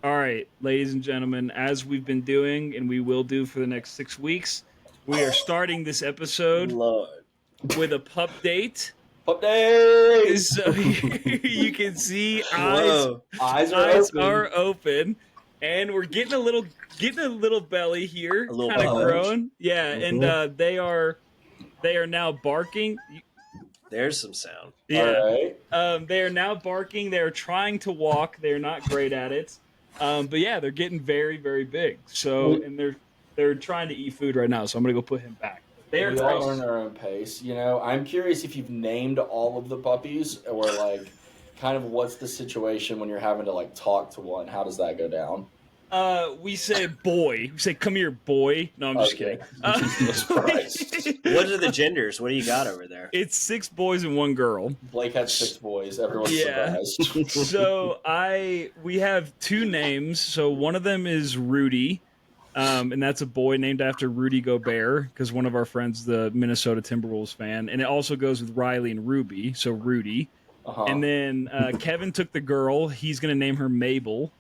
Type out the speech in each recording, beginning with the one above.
All right, ladies and gentlemen, as we've been doing and we will do for the next 6 weeks, we are starting this episode Lord. with a pup date. Pup day! So you can see Whoa. Eyes are open, and we're getting a little belly here, A little kind of punch. grown. Yeah, and they are now barking. There's some sound. Yeah, All right. they are now barking. They're trying to walk. They're not great at it. But yeah, they're getting very, very big. So, and they're trying to eat food right now. So I'm gonna go put him back. They are We all gross. learn our own pace. You know, I'm curious if you've named all of the puppies, or like, kind of what's the situation when you're having to like talk to one? How does that go down? We say boy. We say come here, boy. No, I'm just Okay. kidding. Jesus Christ. What are the genders? What do you got over there? It's 6 boys and 1 girl. Blake had 6 boys. Everyone's Yeah. surprised. So we have 2 names. So one of them is Rudy, and that's a boy named after Rudy Gobert because one of our friends, the Minnesota Timberwolves fan, and it also goes with Riley and Ruby. So Rudy, and then Kevin took the girl. He's gonna name her Mabel,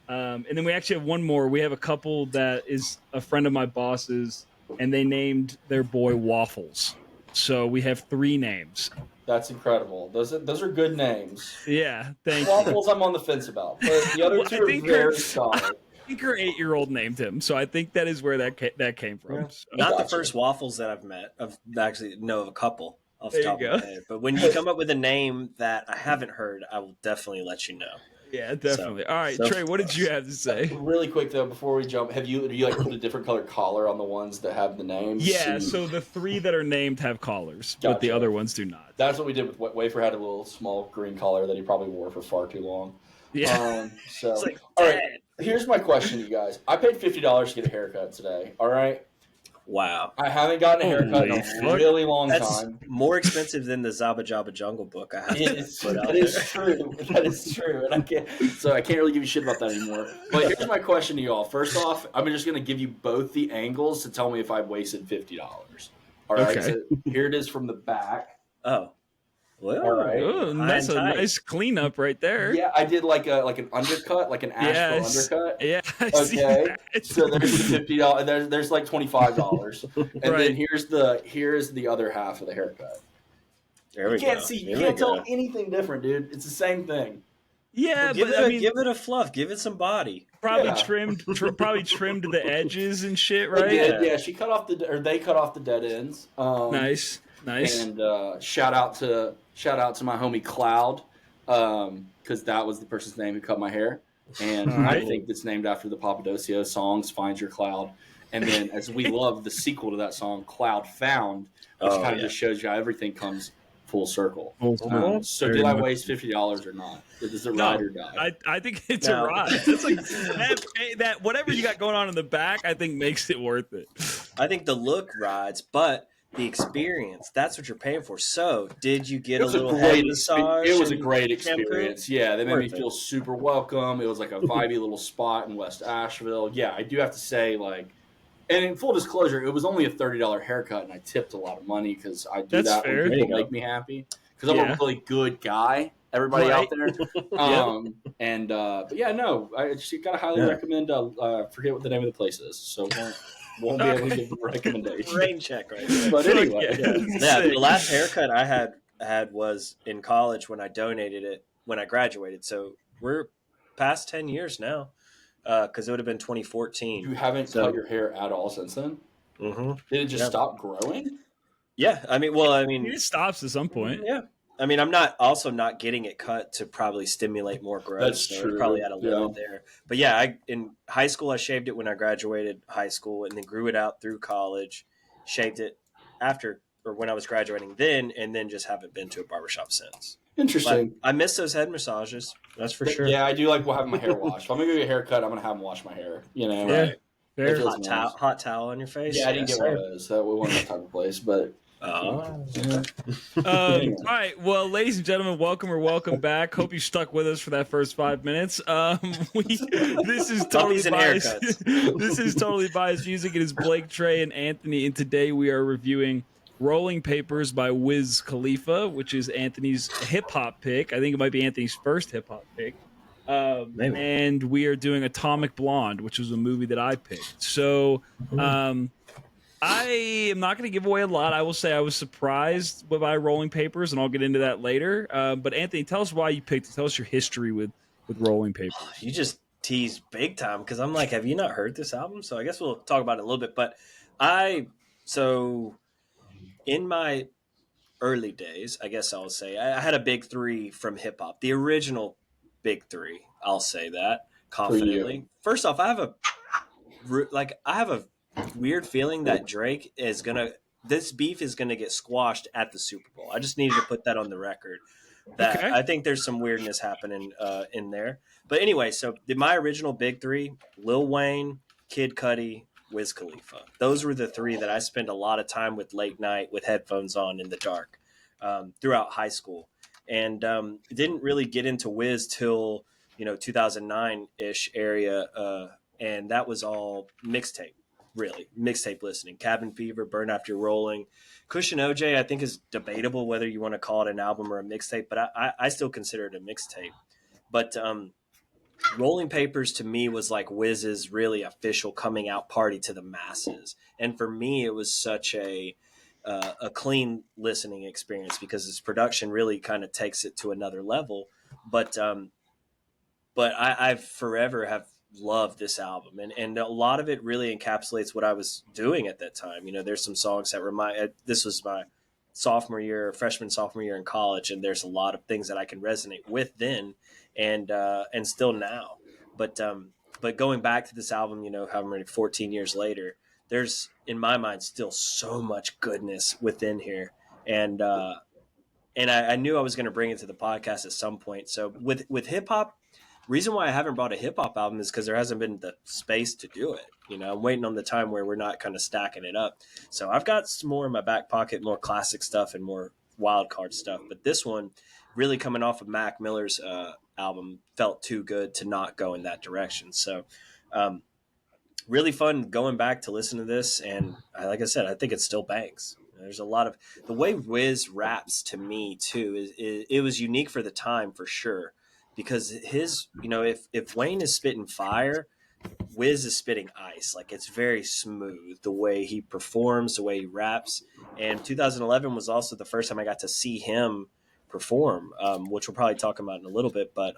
and then we actually have one more. We have a couple that is a friend of my boss's, and they named their boy Waffles. So we have 3 names. That's incredible. Those are good names. Yeah, thank you. Waffles, I'm on the fence about, but the other Well, I two are think very solid. I think her 8-year-old named him, so I think that is where that came from. Yeah. So, Not the Gotcha. first waffles that I've met. I've actually know of a couple off There the you top go. of my head. But when you come up with a name that I haven't heard, I will definitely let you know. yeah, definitely. All right, so- Trey, what did you have to say? Really quick though, before we jump, do you like put a different color collar on the ones that have the names? Yeah, so the 3 that are named have collars, but the Gotcha. other ones do not. That's what we did with Wafer. Had a little small green collar that he probably wore for far too long. Yeah. So It's like, all right, here's my question, you guys. I paid $50 to get a haircut today. All right, Wow. I haven't gotten a haircut in Holy a fuck. really long That's time. more expensive than the Zaba Jabba Jungle book I have to put out That is there. true. That is true, and I can't really give you shit about that anymore. But here's my question to y'all. First off, I'm just going to give you both the angles to tell me if I've wasted $50. All right. Okay. So here it is from the back. Oh. Well, All right. Oh, high that's a and tight. nice cleanup right there. Yeah, I did like an undercut, like an Asheville Yes. undercut. Yeah, I see Okay, that. so there's the $50. There's like $25, and Right. then here's the other half of the haircut. There we You can't go. see, you There we can't tell go. anything different, dude. It's the same thing. Yeah, Well, give, but it I a, mean, give it a fluff. Give it some body. probably Yeah. trimmed the edges and shit, They right? did, yeah. She cut off they cut off the dead ends. Nice. And shout out to my homie Cloud, because that was the person's name who cut my hair, and All right. I think it's named after the Papadosio songs "Find Your Cloud," and then as we love the sequel to that song, "Cloud Found," which Oh, kind of yeah. just shows you how everything comes full circle. Full So Very did I much. waste $50 or not? Is it No, ride or die? I think it's No. a ride. It's like that whatever you got going on in the back, I think makes it worth it. I think the look rides, but the experience, that's what you're paying for. So, did you get It a was a little head great massage? It was a and great shampoo? experience. Yeah, they made me Worth it. feel super welcome. It was like a vibey little spot in West Asheville. Yeah, I do have to say, like, and in full disclosure, it was only a $30 haircut, and I tipped a lot of money because I do That's that fair. when There you people go. make me happy. Because I'm Yeah. a really good guy. Everybody Right. out there. But yeah, no, I just gotta highly Yeah. recommend. Forget what the name of the place is, so won't be able to give the recommendation. Rain check right there. But anyway, Yeah. Yeah, Sick. the last haircut I had was in college when I donated it when I graduated. So we're past 10 years now, because it would have been 2014. you haven't So- cut your hair at all since then. Mm-hmm. Did it just Yeah. stop growing? Yeah, I mean, It stops at some point. yeah. I mean, I'm not getting it cut to probably stimulate more growth. That's so true, It's probably at a yeah. limit there. But yeah, in high school, I shaved it when I graduated high school, and then grew it out through college. Shaved it after or when I was graduating then, and then just haven't been to a barbershop since. But Interesting. I miss those head massages. That's for sure. Yeah, I do like having my hair washed. If I'm gonna get a haircut, I'm gonna have them wash my hair. You know, Yeah. Right. Fair. It feels Hot towel on your face. Yeah, I didn't Yes, get one sir. of those. That we wasn't that type of place, but Oh. All right, well, ladies and gentlemen, welcome back. Hope you stuck with us for that first 5 minutes. This is totally Puppies and biased. haircuts. This is totally biased music. It is Blake, Trey, and Anthony, and today we are reviewing "Rolling Papers" by Wiz Khalifa, which is Anthony's hip hop pick. I think it might be Anthony's first hip hop pick. Maybe. And we are doing Atomic Blonde, which was a movie that I picked. So I am not going to give away a lot. I will say I was surprised by Rolling Papers, and I'll get into that later. But Anthony, tell us why you picked it. Tell us your history with Rolling Papers. You just teased big time because I'm like, have you not heard this album? So I guess we'll talk about it a little bit. But so in my early days, I guess I'll say I had a big three from hip hop, the original big three. I'll say that confidently. First off, I have a weird feeling that Drake is gonna. This beef is gonna get squashed at the Super Bowl. I just needed to put that on the record. That Okay. I think there's some weirdness happening in there. But anyway, so my original big three: Lil Wayne, Kid Cudi, Wiz Khalifa. Those were the three that I spent a lot of time with late night with headphones on in the dark throughout high school, and didn't really get into Wiz till 2009 ish area, and that was all mixtape. Really, mixtape listening. Cabin Fever, Burn After Rolling. Cushion OJ, I think, is debatable whether you want to call it an album or a mixtape, but I still consider it a mixtape. But Rolling Papers to me was like Wiz's really official coming out party to the masses, and for me, it was such a clean listening experience because his production really kind of takes it to another level. But I've forever have loved this album, and a lot of it really encapsulates what I was doing at that time. There's some songs that remind. This was my freshman sophomore year in college, and there's a lot of things that I can resonate with then, and still now. But going back to this album, however many 14 years later, there's in my mind still so much goodness within here, and I knew I was going to bring it to the podcast at some point. So with hip hop, reason why I haven't brought a hip hop album is because there hasn't been the space to do it. I'm waiting on the time where we're not kind of stacking it up. So I've got some more in my back pocket, more classic stuff and more wild card stuff. But this one, really coming off of Mac Miller's album, felt too good to not go in that direction. So really fun going back to listen to this. And like I said, I think it still bangs. There's a lot of the way Wiz raps to me too. It was unique for the time for sure, because his if Wayne is spitting fire, Wiz is spitting ice. Like it's very smooth the way he performs, the way he raps. And 2011 was also the first time I got to see him perform, which we'll probably talk about in a little bit. But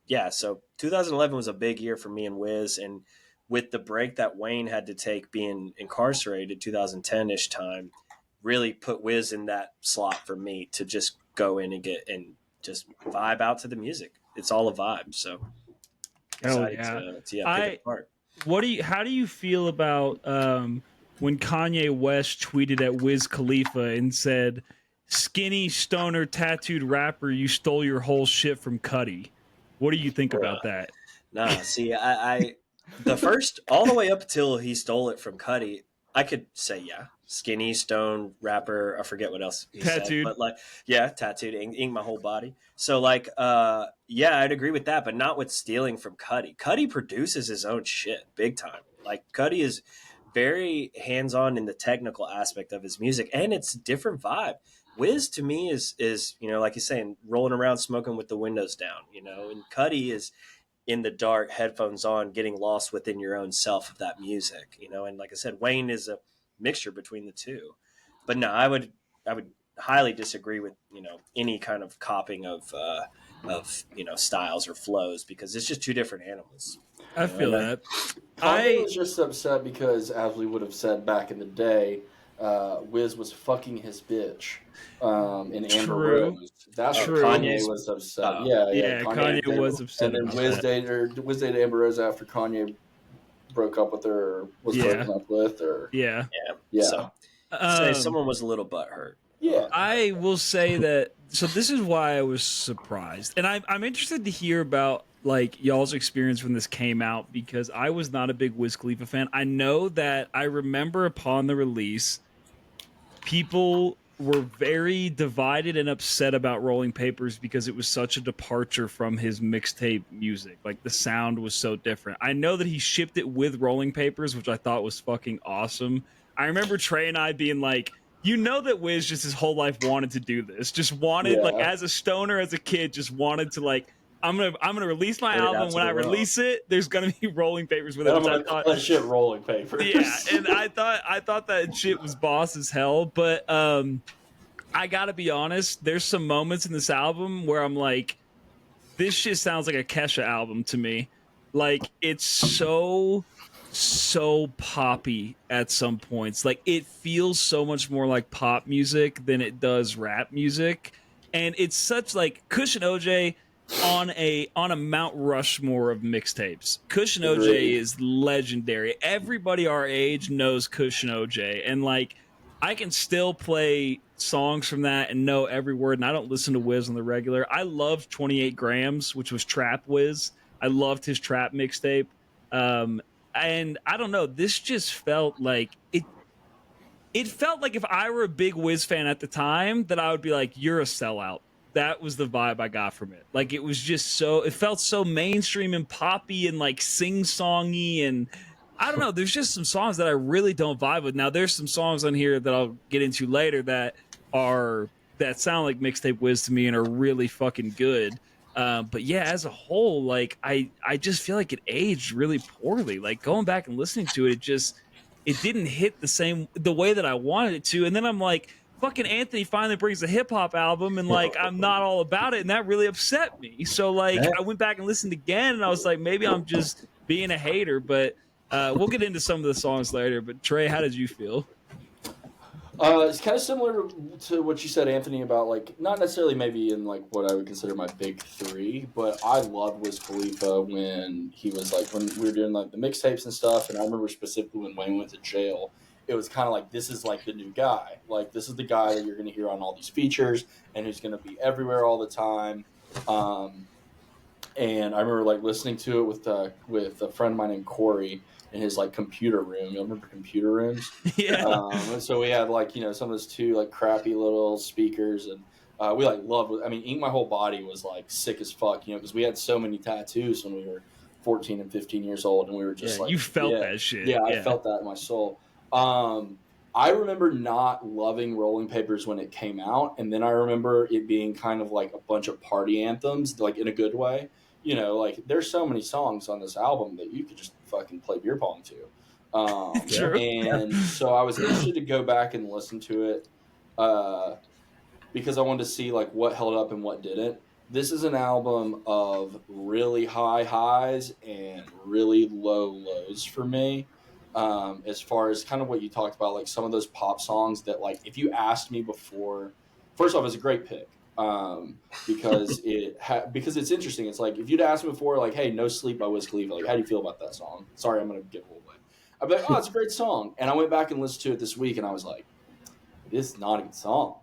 yeah, so 2011 was a big year for me and Wiz, and with the break that Wayne had to take being incarcerated 2010-ish time, really put Wiz in that slot for me to just go in and just vibe out to the music. It's all a vibe. So excited to pick it apart. How do you feel about when Kanye West tweeted at Wiz Khalifa and said, "Skinny stoner tattooed rapper, you stole your whole shit from Cudi"? What do you think about that? Nah, see, I the first all the way up until he stole it from Cudi, I could say yeah, skinny stone rapper. I forget what else he Tattooed. said, but tattooed, ink my whole body. So yeah, I'd agree with that, but not with stealing from Cudi. Cudi produces his own shit big time. Like Cudi is very hands on in the technical aspect of his music, and it's a different vibe. Wiz to me is like you're saying, rolling around smoking with the windows down, and Cudi is in the dark, headphones on, getting lost within your own self of that music, and like I said, Wayne is a mixture between the two. But no, I would highly disagree with any kind of copying of styles or flows, because it's just two different animals. I feel that. I was just upset because, as we would have said back in the day, Wiz was fucking his bitch in Amber Rose. That's true. Kanye was upset. Yeah, Kanye was upset. And then Wiz dated Amber Rose after Kanye broke up with her, or was broken up with her. Yeah. So, say someone was a little butthurt. Yeah, I will say that. So this is why I was surprised, and I'm interested to hear about like y'all's experience when this came out, because I was not a big Wiz Khalifa fan. I know that I remember upon the release, people were very divided and upset about Rolling Papers because it was such a departure from his mixtape music. Like the sound was so different. I know that he shipped it with Rolling Papers, which I thought was fucking awesome. I remember Trey and I being like, that Wiz just his whole life wanted to do this. Just wanted, like as a stoner, as a kid, just wanted to like I'm gonna release my Put it out album. to When the I world. release it, there's gonna be rolling papers with it. And I'm Which I gonna thought, call that shit rolling papers. yeah, and I thought that shit was boss as hell. But I gotta be honest. There's some moments in this album where I'm like, this shit sounds like a Kesha album to me. Like it's so poppy at some points. Like it feels so much more like pop music than it does rap music. And it's such like Kush and OJ on a Mount Rushmore of mixtapes. Kush and OJ Agreed. is legendary. Everybody our age knows Kush and OJ. And like I can still play songs from that and know every word. And I don't listen to Wiz on the regular. I loved 28 Grams, which was Trap Wiz. I loved his trap mixtape. Um, and I don't know. This just felt like it. It felt like if I were a big Wiz fan at the time, that I would be like, "You're a sellout." That was the vibe I got from it. Like it was just so. It felt so mainstream and poppy and like sing songy and I don't know. There's just some songs that I really don't vibe with. Now there's some songs on here that I'll get into later that sound like mixtape Wiz to me and are really fucking good. But yeah, as a whole, like I just feel like it aged really poorly. Like going back and listening to it, it didn't hit the way that I wanted it to. And then I'm like, fucking Anthony finally brings a hip hop album, and like I'm not all about it, and that really upset me. So like I went back and listened again, and I was like, maybe I'm just being a hater. But we'll get into some of the songs later. But Trey, how did you feel? It's kind of similar to what you said, Anthony, about like not necessarily maybe in like what I would consider my big three, but I loved Wiz Khalifa when he was like when we were doing like the mixtapes and stuff. And I remember specifically when Wayne went to jail, it was kind of like this is like the new guy. Like this is the guy that you're going to hear on all these features and who's going to be everywhere all the time. And I remember like listening to it with a friend of mine named Corey in his like computer room. You remember computer rooms? Yeah. So we had like some of those two like crappy little speakers, and we like loved. I mean, Ink My Whole Body was like sick as fuck, because we had so many tattoos when we were 14 and 15 years old, and we were just like, you felt that shit. Yeah, I felt that in my soul. I remember not loving Rolling Papers when it came out, and then I remember it being kind of like a bunch of party anthems, like in a good way. Like there's so many songs on this album that you could just fucking play beer pong to. True. And so I was interested to go back and listen to it because I wanted to see like what held up and what didn't. This is an album of really high highs and really low lows for me. As far as kind of what you talked about, like some of those pop songs that like if you asked me before, first off, it's a great pick. Because because it's interesting. It's like if you'd asked me before, like, "Hey, No Sleep" by Wiz Khalifa, like, how do you feel about that song? Sorry, I'm gonna get a little late. I'd be like, "Oh, it's a great song," and I went back and listened to it this week, and I was like, "This is not a good song.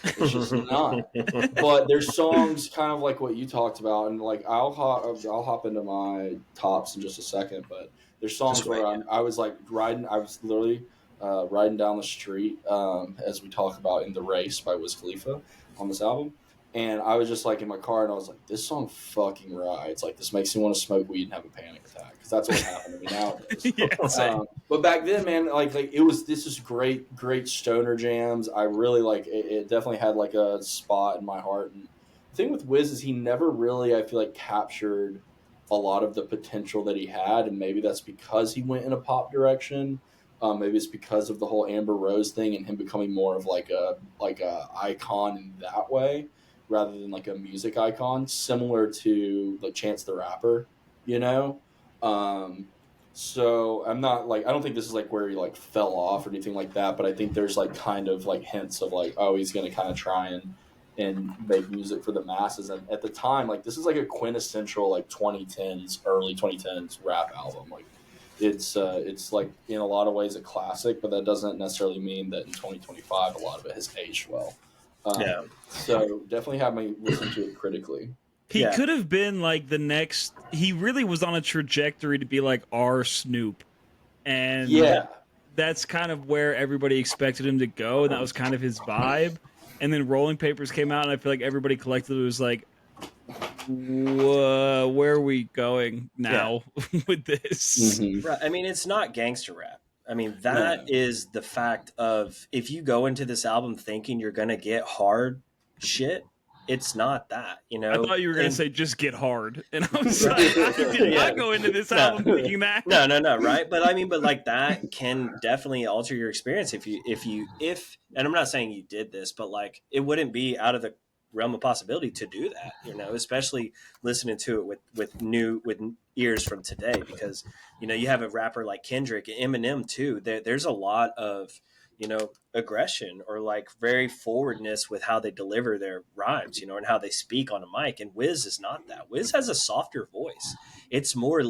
It's just not." But there's songs kind of like what you talked about, and like I'll hop into my tops in just a second. But there's songs where I was like riding. I was literally riding down the street as we talk about in The Race by Wiz Khalifa on this album, and I was just like in my car and I was like, this song fucking rides. Like this makes me want to smoke weed and have a panic attack, because that's what happened to me nowadays. Yeah, but back then, man, like this is great stoner jams. I really like it. It definitely had like a spot in my heart. And the thing with Wiz is he never really, I feel like, captured a lot of the potential that he had, and maybe that's because he went in a pop direction. Maybe it's because of the whole Amber Rose thing and him becoming more of like a icon in that way, rather than like a music icon, similar to like Chance the Rapper, So I'm not like, I don't think this is like where he like fell off or anything like that, but I think there's like kind of like hints of like, oh, he's going to kind of try and make music for the masses. And at the time, like this is like a quintessential like early 2010s rap album. Like it's like in a lot of ways a classic, but that doesn't necessarily mean that in 2025 a lot of it has aged well. So definitely have me listen to it critically. He could have been like the next. He really was on a trajectory to be like our Snoop, and that's kind of where everybody expected him to go. And that was kind of his vibe. And then Rolling Papers came out, and I feel like everybody collectively was like, where are we going now with this? Mm-hmm. Right. I mean, it's not gangster rap. I mean, that is the fact of if you go into this album thinking you're going to get hard shit, it's not that, you I know. thought you were going to And say just get hard. And I was like, I did yeah, not go into this no, album thinking that. no, right? But I mean, but like that can definitely alter your experience if, and I'm not saying you did this, but like it wouldn't be out of the realm of possibility to do that, you know, especially listening to it with ears from today, because you know you have a rapper like Kendrick, Eminem too. There's a lot of, you know, aggression or like very forwardness with how they deliver their rhymes, you know, and how they speak on a mic. And Wiz is not that. Wiz has a softer voice. It's more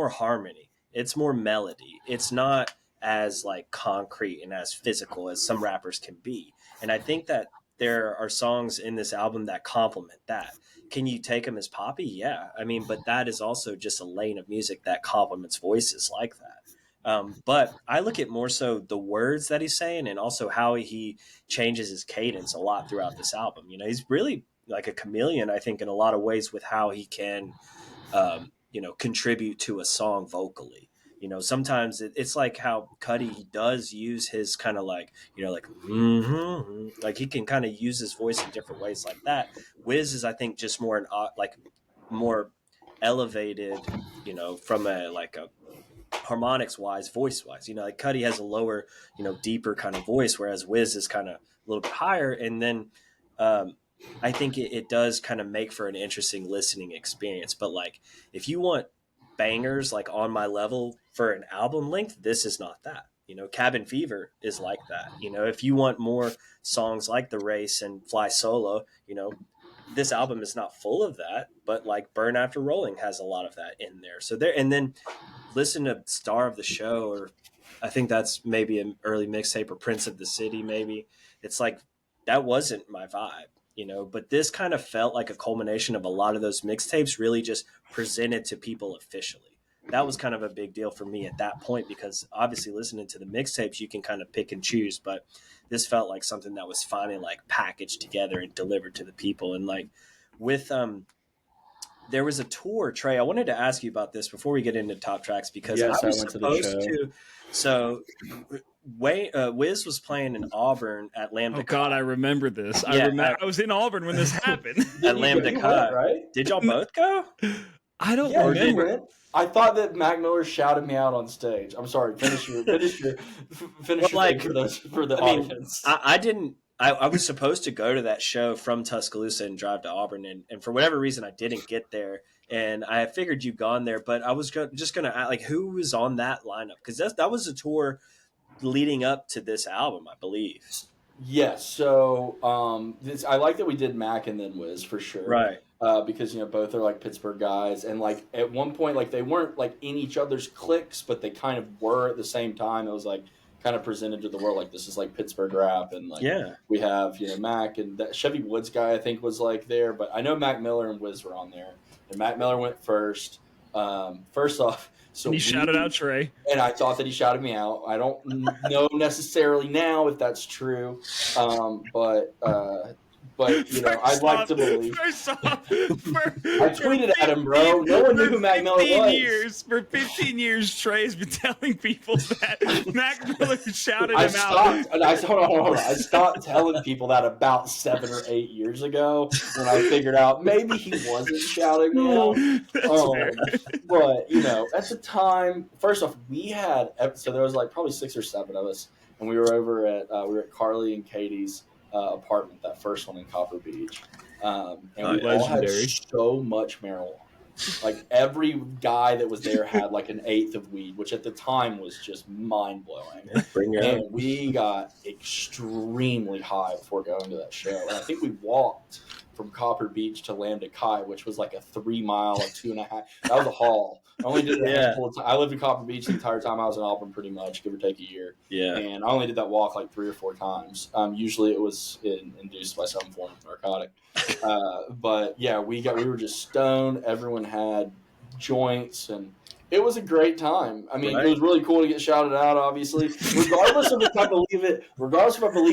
harmony. It's more melody. It's not as like concrete and as physical as some rappers can be. And I think that there are songs in this album that complement that. Can you take them as poppy? Yeah. I mean, but that is also just a lane of music that complements voices like that. But I look at more so the words that he's saying and also how he changes his cadence a lot throughout this album. You know, he's really like a chameleon, I think, in a lot of ways with how he can, you know, contribute to a song vocally. You know, sometimes it's like how Cuddy, he does use his kind of like, you know, like, like he can kind of use his voice in different ways like that. Wiz is, I think, just more like more elevated, you know, from a like a harmonics wise, voice wise. You know, like Cuddy has a lower, you know, deeper kind of voice, whereas Wiz is kind of a little bit higher. And then um, I think it does kind of make for an interesting listening experience. But like, if you want bangers like on my level for an album length, this is not that. You know, Cabin Fever is like that. You know, if you want more songs like The Race and Fly Solo, you know, this album is not full of that, but like Burn After Rolling has a lot of that in there. So there, and then listen to Star of the Show, or I think that's maybe an early mixtape, or Prince of the City, maybe. It's like that wasn't my vibe, you know, but this kind of felt like a culmination of a lot of those mixtapes really just presented to people officially. That was kind of a big deal for me at that point, because obviously listening to the mixtapes, you can kind of pick and choose, but this felt like something that was finally like packaged together and delivered to the people. And like with there was a tour, Trey. I wanted to ask you about this before we get into top tracks, because I Yes, I was went to the supposed show. to. So, Wiz was playing in Auburn at Lambda. Oh God, Chi. I remember this. Yeah, I was in Auburn when this happened. at Lambda You Chi. went, right? Did y'all both go? I don't Yeah, you remember. went. I thought that Mac Miller shouted me out on stage. I'm sorry. Finish your Well, like, thing for the I mean, audience. I didn't. I was supposed to go to that show from Tuscaloosa and drive to Auburn, and for whatever reason, I didn't get there. And I figured you'd gone there, but I was just going to ask, like, who was on that lineup? Because that was a tour leading up to this album, I believe. Yes. So I like that we did Mac and then Wiz for sure. Right. Because you know both are like Pittsburgh guys, and like at one point like they weren't like in each other's cliques, but they kind of were at the same time. It was like kind of presented to the world like this is like Pittsburgh rap, and like Yeah. we have, you know, Mac and that Chevy Woods guy I think was like there, but I know Mac Miller and Wiz were on there, and Mac Miller went first. First off, so And he shouted out Trey. and I thought that he shouted me out. I don't know necessarily now if that's true, but you know, I'd like to believe. First off, I tweeted at him, bro. No one knew who Mac Miller was. For 15 years, Trey's been telling people that Mac Miller shouted I him stopped. out. Hold on. I stopped telling people that about 7 or 8 years ago when I figured out maybe he wasn't shouting me out. That's fair. But you know, at the time, first off, so there was like probably 6 or 7 of us, and we were over at Carly and Katie's apartment, that first one in Copper Beach, and we all had Legendary. so much marijuana. Like every guy that was there had like an eighth of weed, which at the time was just mind blowing. Bring your And own. we got extremely high before going to that show. And I think we walked from Copper Beach to Lambda Chi, which was like a 3 mile or 2.5. That was a haul. I only did it a handful of times. I lived in Copper Beach the entire time I was in Auburn, pretty much, give or take a year. Yeah. And I only did that walk like 3 or 4 times. Usually it was induced by some form of narcotic. But yeah, we were just stoned. Everyone had joints, and it was a great time. I mean, Right. It was really cool to get shouted out, obviously. Regardless of if I believe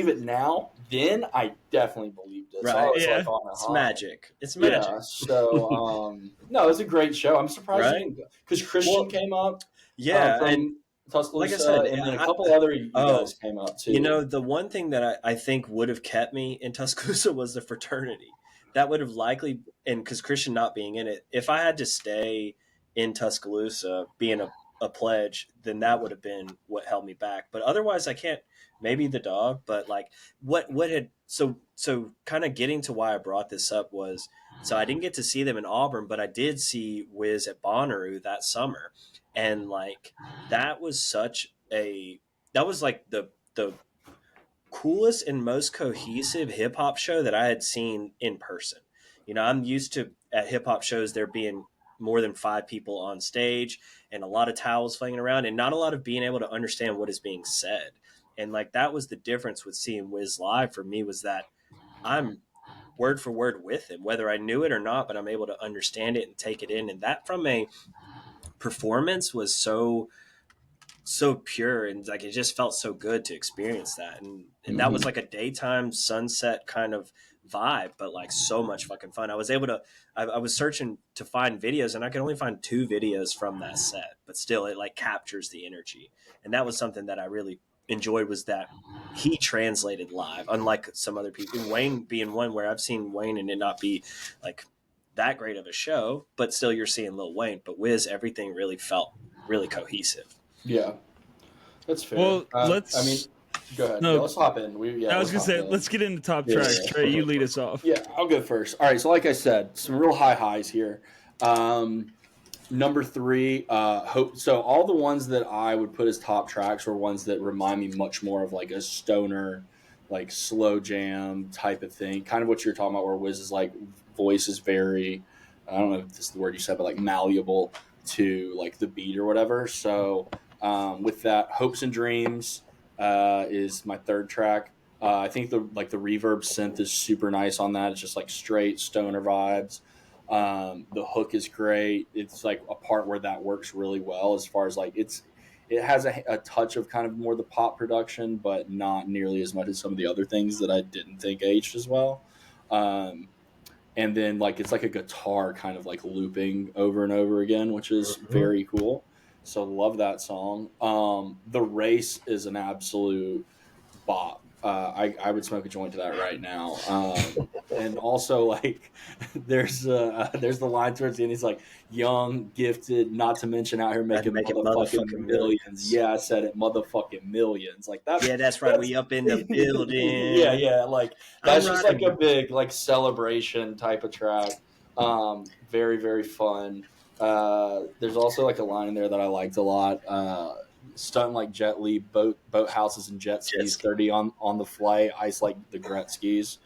it now, then I definitely believed it. So Right. I was Yeah. like on a It's high. magic. It's magic. Yeah, so no, it was a great show. I'm surprised Right? because Christian Well, came up. Yeah. from and Like I Tuscaloosa, said, and then a couple other you oh, guys came up you too. know, the one thing that I think would have kept me in Tuscaloosa was the fraternity. That would have likely, and because Christian not being in it, if I had to stay in Tuscaloosa being a pledge, then that would have been what held me back. But otherwise, I can't. Maybe the dog, but like what had so kind of getting to why I brought this up was so I didn't get to see them in Auburn, but I did see Wiz at Bonnaroo that summer, and like that was such a that was like the coolest and most cohesive hip hop show that I had seen in person. You know, I'm used to at hip hop shows there being more than 5 people on stage and a lot of towels flinging around and not a lot of being able to understand what is being said. And like that was the difference with seeing Wiz live for me was that I'm word for word with him, whether I knew it or not, but I'm able to understand it and take it in. And that from a performance was so pure and like it just felt so good to experience that and that was like a daytime sunset kind of vibe but like so much fucking fun. I was able to I was searching to find videos and I could only find 2 videos from that set but still it like captures the energy and that was something that I really enjoyed was that he translated live unlike some other people, Wayne being one where I've seen Wayne and it not be like that great of a show but still you're seeing Lil Wayne, but Wiz everything really felt really cohesive. Yeah, that's fair. Well, I mean, let's go ahead. Yeah, no. let's hop in. I was Let's gonna hop say in. let's get into top Yeah, tracks. yeah. Trey, you lead us off. Yeah, I'll go first. All right, so like I said, some real high highs here. Number 3, hope. So all the ones that I would put as top tracks were ones that remind me much more of like a stoner, like slow jam type of thing. Kind of what you're talking about, where Wiz's like voice is very, I don't know if this is the word you said, but like malleable to like the beat or whatever. So with that, Hopes and Dreams is my 3rd track. I think the reverb synth is super nice on that. It's just like straight stoner vibes. The hook is great. It's like a part where that works really well as far as like it has a touch of kind of more the pop production, but not nearly as much as some of the other things that I didn't think aged as well. And then like it's like a guitar kind of like looping over and over again, which is very cool. So love that song. The Race is an absolute bop. I would smoke a joint to that right now. And also like there's the line towards the end. He's like young, gifted, not to mention out here making motherfucking millions. Yeah, I said it, motherfucking millions. Like that. Yeah, that's right. We up in the building. Yeah. Like that's just like a big like celebration type of track. Very very fun. There's also like a line in there that I liked a lot. Stunt like Jet Li, boat houses and jet skis, 30 on the flight, ice like the Gretzky's.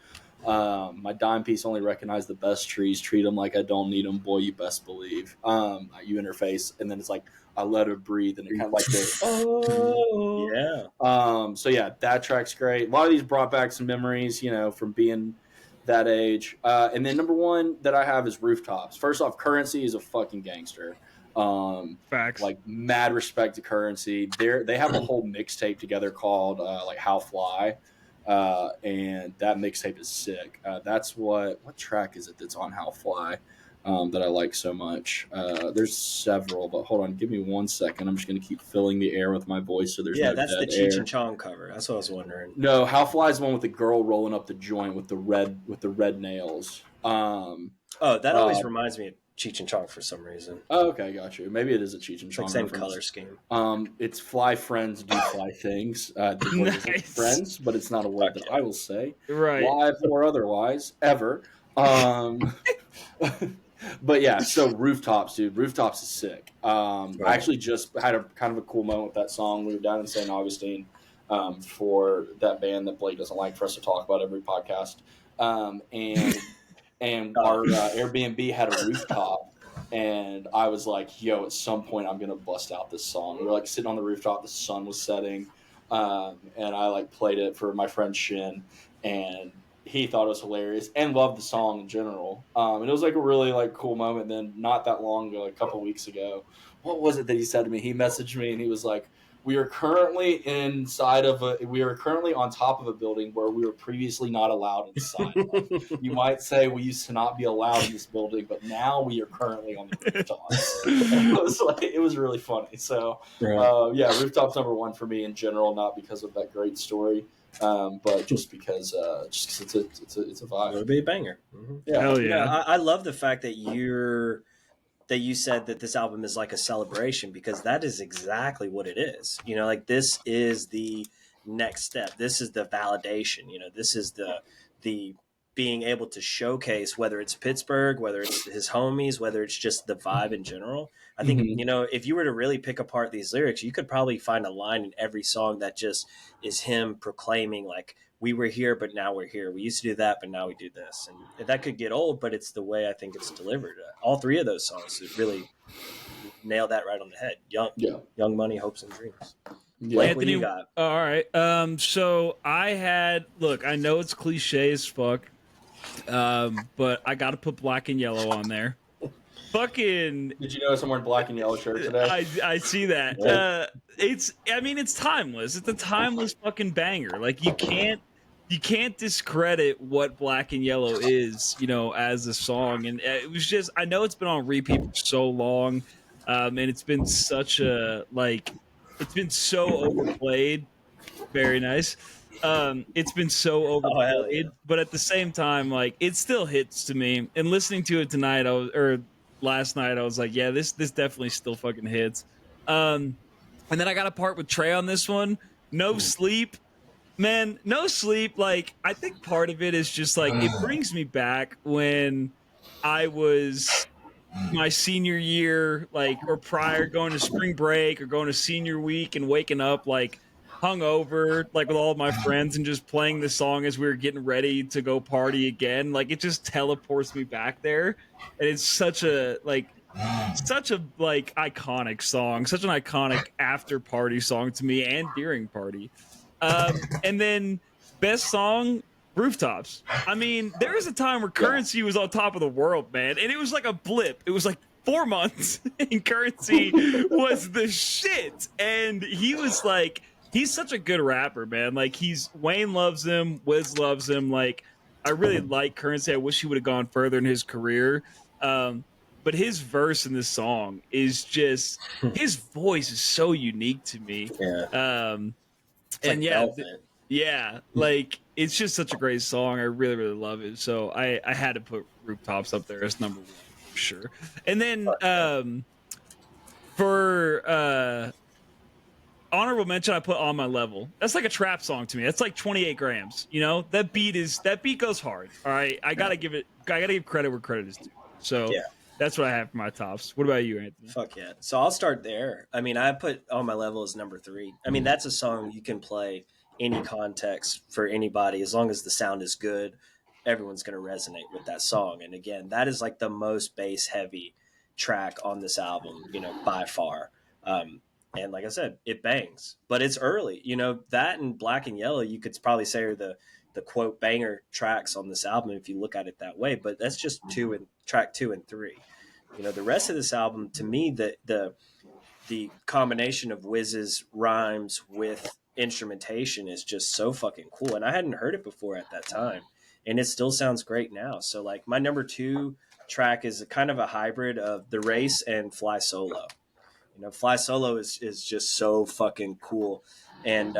My dime piece only recognize the best trees, treat them like I don't need them, boy, you best believe. You interface, and then it's like, I let her breathe, and it kind of like this. Oh. Yeah. So yeah, that track's great. A lot of these brought back some memories, from being that age. And then number 1 that I have is Rooftops. First off, Currency is a fucking gangster. Facts. Like mad respect to Currency. They have a whole mixtape together called like How Fly, and that mixtape is sick. That's what track is it that's on How Fly that I like so much? There's several, but hold on, give me 1 second. I'm just gonna keep filling the air with my voice so there's no that's the dead Cheech air. and Chong cover. That's what I was wondering. No, How Fly is the one with the girl rolling up the joint with the red nails. That always reminds me of Cheech and Chong for some reason. Oh, okay, got you. Maybe it is a Cheech and Chong Same reference. color scheme. It's fly friends do fly things. The word isn't friends, but it's not a word that I will say, right, live or otherwise, ever. But yeah, so Rooftops, dude. Rooftops is sick. I actually just had a kind of a cool moment with that song. We were down in St. Augustine for that band that Blake doesn't like for us to talk about every podcast. And our Airbnb had a rooftop, and I was like, yo, at some point I'm going to bust out this song. We were like sitting on the rooftop, the sun was setting, and I like played it for my friend Shin, and he thought it was hilarious and loved the song in general. And it was like a really like cool moment. Then not that long ago, a couple weeks ago, what was it that he said to me? He messaged me and he was like, We are currently we are currently on top of a building where we were previously not allowed inside of. You might say we used to not be allowed in this building, but now we are currently on the rooftops. It was really funny. So yeah, rooftops number one for me in general, not because of that great story, but just because it's a vibe. It'll be a banger. Mm-hmm. Yeah. Hell yeah. I love the fact that you said that this album is like a celebration, because that is exactly what it is. Like, this is the next step. This is the validation. This is the being able to showcase, whether it's Pittsburgh, whether it's his homies, whether it's just the vibe in general. I think, if you were to really pick apart these lyrics, you could probably find a line in every song that just is him proclaiming, like, we were here, but now we're here. We used to do that, but now we do this. And that could get old, but it's the way I think it's delivered. All three of those songs really nail that right on the head. Young Money, Hopes and Dreams. Yeah. Anthony, what do you got? All right. So I know it's cliche as fuck, but I got to put Black and Yellow on there. Fucking. Did you notice I'm wearing black and yellow shirt today? I see that. Yeah. It's timeless. It's a timeless fucking banger. Like, you can't discredit what Black and Yellow is, as a song. And it was just, I know it's been on repeat for so long, and it's been such a, like, it's been so overplayed. Very nice. It's been so overplayed, but at the same time, like, it still hits to me. And listening to it tonight, last night, I was like, yeah, this definitely still fucking hits. And then I got a part with Trey on this one. No Sleep. Man, No Sleep, like, I think part of it is just, like, it brings me back when I was my senior year, like, or prior, going to spring break or going to senior week and waking up, like, hungover, like, with all of my friends and just playing this song as we were getting ready to go party again. Like, it just teleports me back there. And it's such a iconic song, such an iconic after party song to me and during party. And then best song, Rooftops. I mean, there was a time where Currency was on top of the world, man, and it was like a blip. It was like 4 months and Currency was the shit. And he was like, he's such a good rapper, man. Like, Wayne loves him, Wiz loves him. Like, I really like Currency. I wish he would have gone further in his career. But his verse in this song is just, his voice is so unique to me. Yeah. And yeah, like, it's just such a great song. I really, really love it. So I had to put Rooftops up there as number one for sure. And then for honorable mention, I put On My Level. That's like a trap song to me. That's like 28 grams. That beat goes hard. All right, I gotta give credit where credit is due. So yeah. That's what I have for my tops. What about you, Anthony? Fuck yeah. So I'll start there. I mean, I put On My Level as number 3. I mean, that's a song you can play any context for anybody. As long as the sound is good, everyone's going to resonate with that song. And again, that is like the most bass heavy track on this album, by far. And like I said, it bangs, but it's early. That and Black and Yellow, you could probably say are the quote banger tracks on this album if you look at it that way. But that's just track 2 and 3. The rest of this album, to me, the combination of Wiz's rhymes with instrumentation is just so fucking cool. And I hadn't heard it before at that time, and it still sounds great now. So, like, my number 2 track is kind of a hybrid of The Race and Fly Solo. Fly Solo is just so fucking cool. And,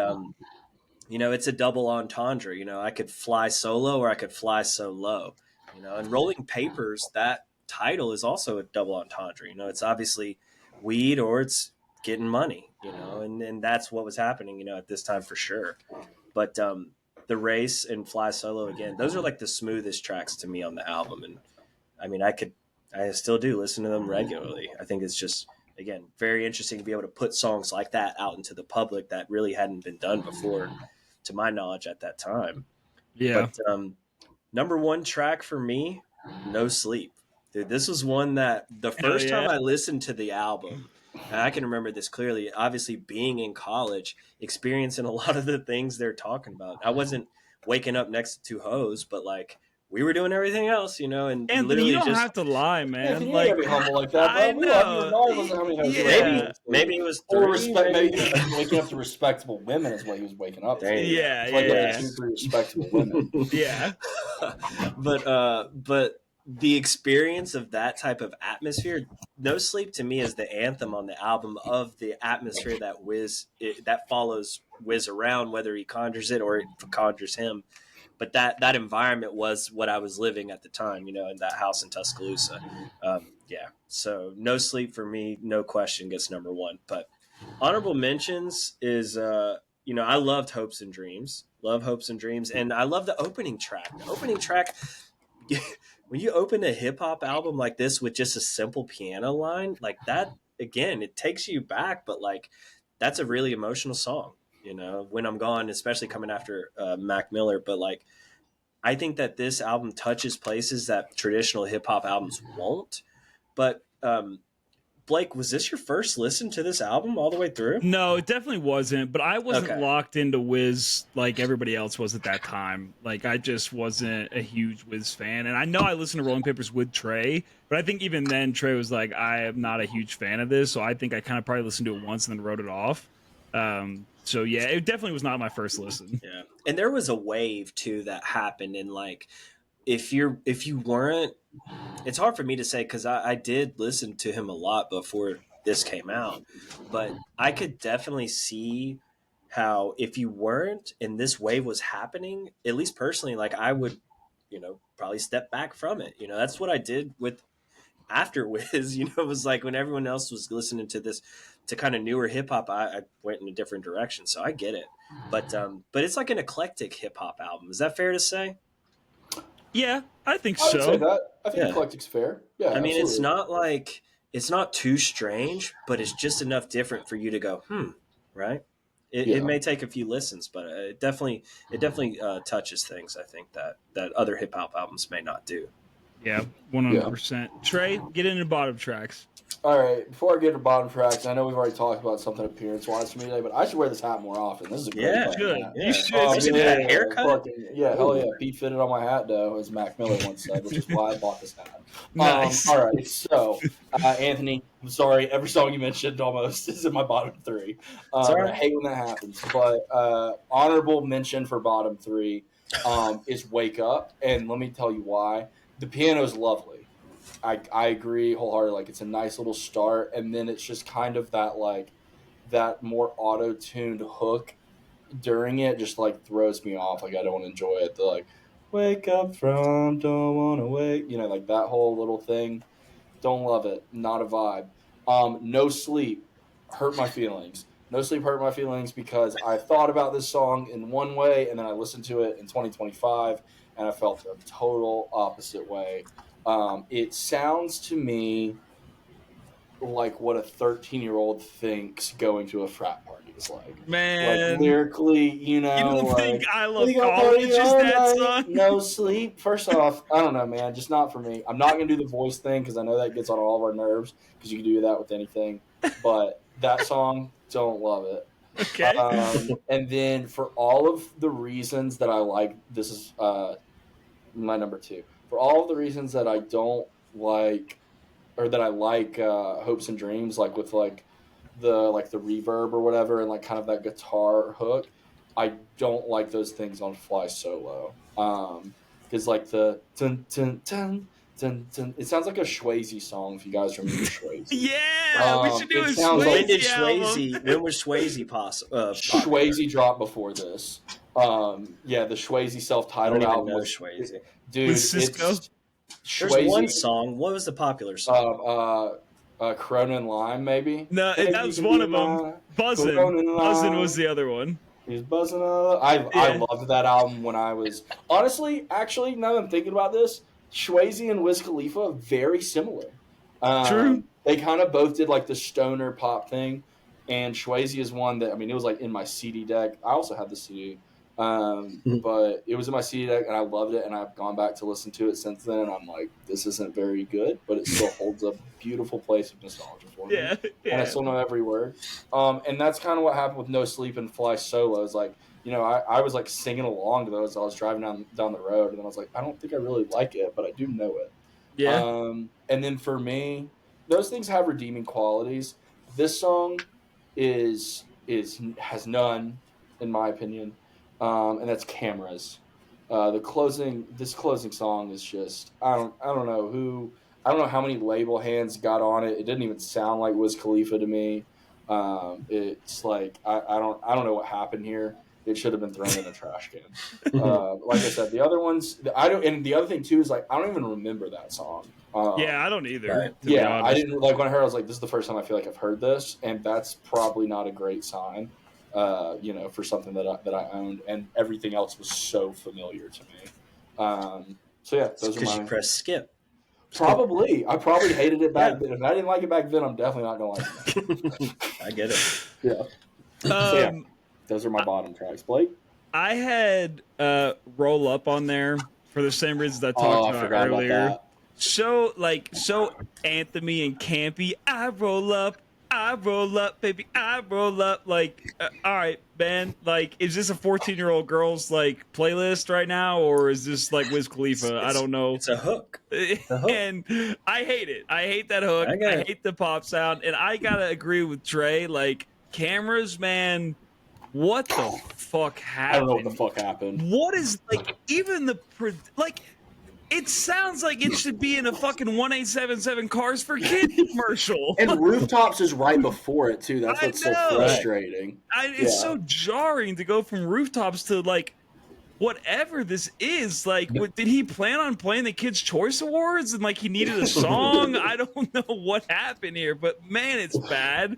it's a double entendre. I could fly solo or I could fly so low. And Rolling Papers, that title is also a double entendre. It's obviously weed or it's getting money, and that's what was happening, at this time for sure. But The Race and Fly Solo, again, those are like the smoothest tracks to me on the album. And I mean, I still do listen to them regularly. I think it's just, again, very interesting to be able to put songs like that out into the public that really hadn't been done before, to my knowledge at that time. Yeah. But number 1 track for me, No Sleep. Dude, this was one that the first time I listened to the album, and I can remember this clearly, obviously being in college, experiencing a lot of the things they're talking about. I wasn't waking up next to 2 hoes, but like we were doing everything else, and Anthony, literally you don't just have to lie, man. Anthony, you Like, ain't gotta be humble like that, bro. I We love you. know. No, it wasn't how many knows you were Yeah. having. maybe it was Or 3. respect. Maybe he was waking up to respectable women is what he was waking up to. There you go. Yeah, It's like yeah. 2, 3 respectable women. Yeah. but the experience of that type of atmosphere, No Sleep to me is the anthem on the album of the atmosphere that that follows Wiz around, whether he conjures it or it conjures him. But that environment was what I was living at the time, in that house in Tuscaloosa. Yeah. So No Sleep for me, no question, gets number 1. But honorable mentions is I loved Hopes and Dreams. Love Hopes and Dreams. And I love the opening track. The opening track, when you open a hip hop album like this with just a simple piano line, like that, again, it takes you back, but like that's a really emotional song, When I'm Gone, especially coming after Mac Miller. But like, I think that this album touches places that traditional hip hop albums won't. But Blake, was this your first listen to this album all the way through? No, it definitely wasn't. But I wasn't Okay. locked into Wiz like everybody else was at that time. Like, I just wasn't a huge Wiz fan. And I know I listened to Rolling Papers with Trey, but I think even then Trey was like, I am not a huge fan of this. So I think I kind of probably listened to it once and then wrote it off. So yeah, it definitely was not my first listen. Yeah. And there was a wave too that happened, and like if you weren't, it's hard for me to say because I did listen to him a lot before this came out, but I could definitely see how if you weren't and this wave was happening, at least personally, like I would, probably step back from it. That's what I did with after Wiz. It was like when everyone else was listening to this to kind of newer hip hop, I went in a different direction. So I get it, but it's like an eclectic hip hop album. Is that fair to say? Yeah, I think I would say so. that. I think Yeah. eclectic's fair. Yeah, I mean, absolutely. it's not too strange, but it's just enough different for you to go, right? It Yeah. may take a few listens, but it definitely touches things. I think that other hip hop albums may not do. Yeah, 100%. Trey, get into bottom tracks. All right, before I get to bottom tracks, I know we've already talked about something appearance-wise for me today, but I should wear this hat more often. This is a great Yeah, fucking hat. You should. Especially that haircut. Hell yeah. Pete fitted on my hat, though, as Mac Miller once said, which is why I bought this hat. Nice. All right, so, Anthony, I'm sorry, every song you mentioned almost is in my bottom 3. Sorry. I hate when that happens, but honorable mention for bottom 3 is Wake Up, and let me tell you why. The piano is lovely. I agree wholeheartedly. Like, it's a nice little start, and then it's just kind of that more auto-tuned hook during it just like throws me off. Like, I don't enjoy it. The like, wake up from, don't wanna wake, like that whole little thing. Don't love it. Not a vibe. No Sleep hurt my feelings. No Sleep hurt my feelings because I thought about this song in one way, and then I listened to it in 2025, and I felt a total opposite way. It sounds to me like what a 13-year-old thinks going to a frat party is like. Man. Like, lyrically, You don't like, think I Love "We got College party is all that night, song? No Sleep." First off, I don't know, man. Just not for me. I'm not going to do the voice thing because I know that gets on all of our nerves because you can do that with anything. But that song, don't love it. Okay. And then for all of the reasons that I like, this is my number 2. For all of the reasons that I don't like, or that I like Hopes and Dreams, like with like the reverb or whatever, and like kind of that guitar hook, I don't like those things on Fly Solo. Because like the dun, dun, dun, dun, dun, it sounds like a Swayze song. If you guys remember Swayze, Yeah, we should do a it sounds like- When was Swayze possible? Swayze dropped before this. Yeah, the Swayze I self-titled don't even album know was, Swayze. dude. With Cisco? It's There's Swayze, one song. What was the popular song? Corona and Lime, maybe. No, Hey, that you was can one be of them. my Buzzin'. Corona and Buzzin' Lime. was the other one. He's buzzing. I Yeah. loved that album when I was actually now that I'm thinking about this, Swayze and Wiz Khalifa very similar. True. They kind of both did like the stoner pop thing, and Swayze is one that it was like in my CD deck. I also had the CD, but it was in my CD deck, and I loved it, and I've gone back to listen to it since then, and I'm like, this isn't very good, but it still holds a beautiful place of nostalgia for me. Yeah. And I still know every word. And that's kind of what happened with No Sleep and Fly Solo. Is like I was like singing along to those as I was driving down the road, and then I was like, I don't think I really like it, but I do know it. Yeah. And then for me, those things have redeeming qualities. This song has none, in my opinion, and that's Cameras. This closing song is just I don't know how many label hands got on it. It didn't even sound like Wiz Khalifa to me. It's like I don't know what happened here. It should have been thrown in a trash can. Like I said, the other ones I don't. And the other thing too is like I don't even remember that song. Yeah, I don't either. Right. To be Yeah, I honest. didn't like when I heard. I was like, "This is the first time I feel like I've heard this," and that's probably not a great sign. For something that I owned, and everything else was so familiar to me. So yeah, those are Because you mine. press skip. Probably, I probably hated it back Yeah. then. If I didn't like it back then, I'm definitely not gonna like it. I get it. Yeah. So yeah, Um, those are my bottom tracks. Blake. I had Roll Up on there for the same reasons I Oh, talked I about forgot about earlier. that. So anthemy and campy. I roll up, baby. I roll up. Like, all right, man. Like, is this a 14-year-old girl's like playlist right now, or is this like Wiz Khalifa? I don't know. It's a hook. A hook. And I hate it. I hate that hook. I get I it. hate the pop sound. And I gotta agree with Trey. Like, Cameras, man. What the fuck happened? I don't know what the fuck happened. What is like even like? It sounds like it should be in a fucking 1877 Cars for Kids commercial. And Rooftops is right before it too. That's I what's so know. frustrating. It's so jarring to go from Rooftops to like whatever this is. Like, did he plan on playing the Kids' Choice Awards and like he needed a song? I don't know what happened here, but man, it's bad.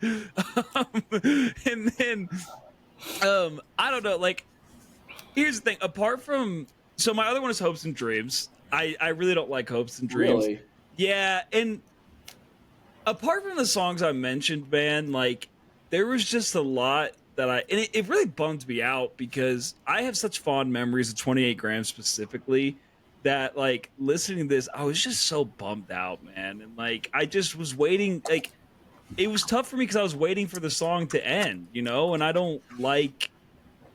And then, I don't know. Like, here's the thing. Apart from, so my other one is Hopes and Dreams. I really don't like Hopes and Dreams. Really? Yeah, and apart from the songs I mentioned, man, like there was just a lot that and it really bummed me out because I have such fond memories of 28 Grams specifically that like listening to this, I was just so bummed out, man. And like I just was waiting, like it was tough for me because I was waiting for the song to end, and I don't like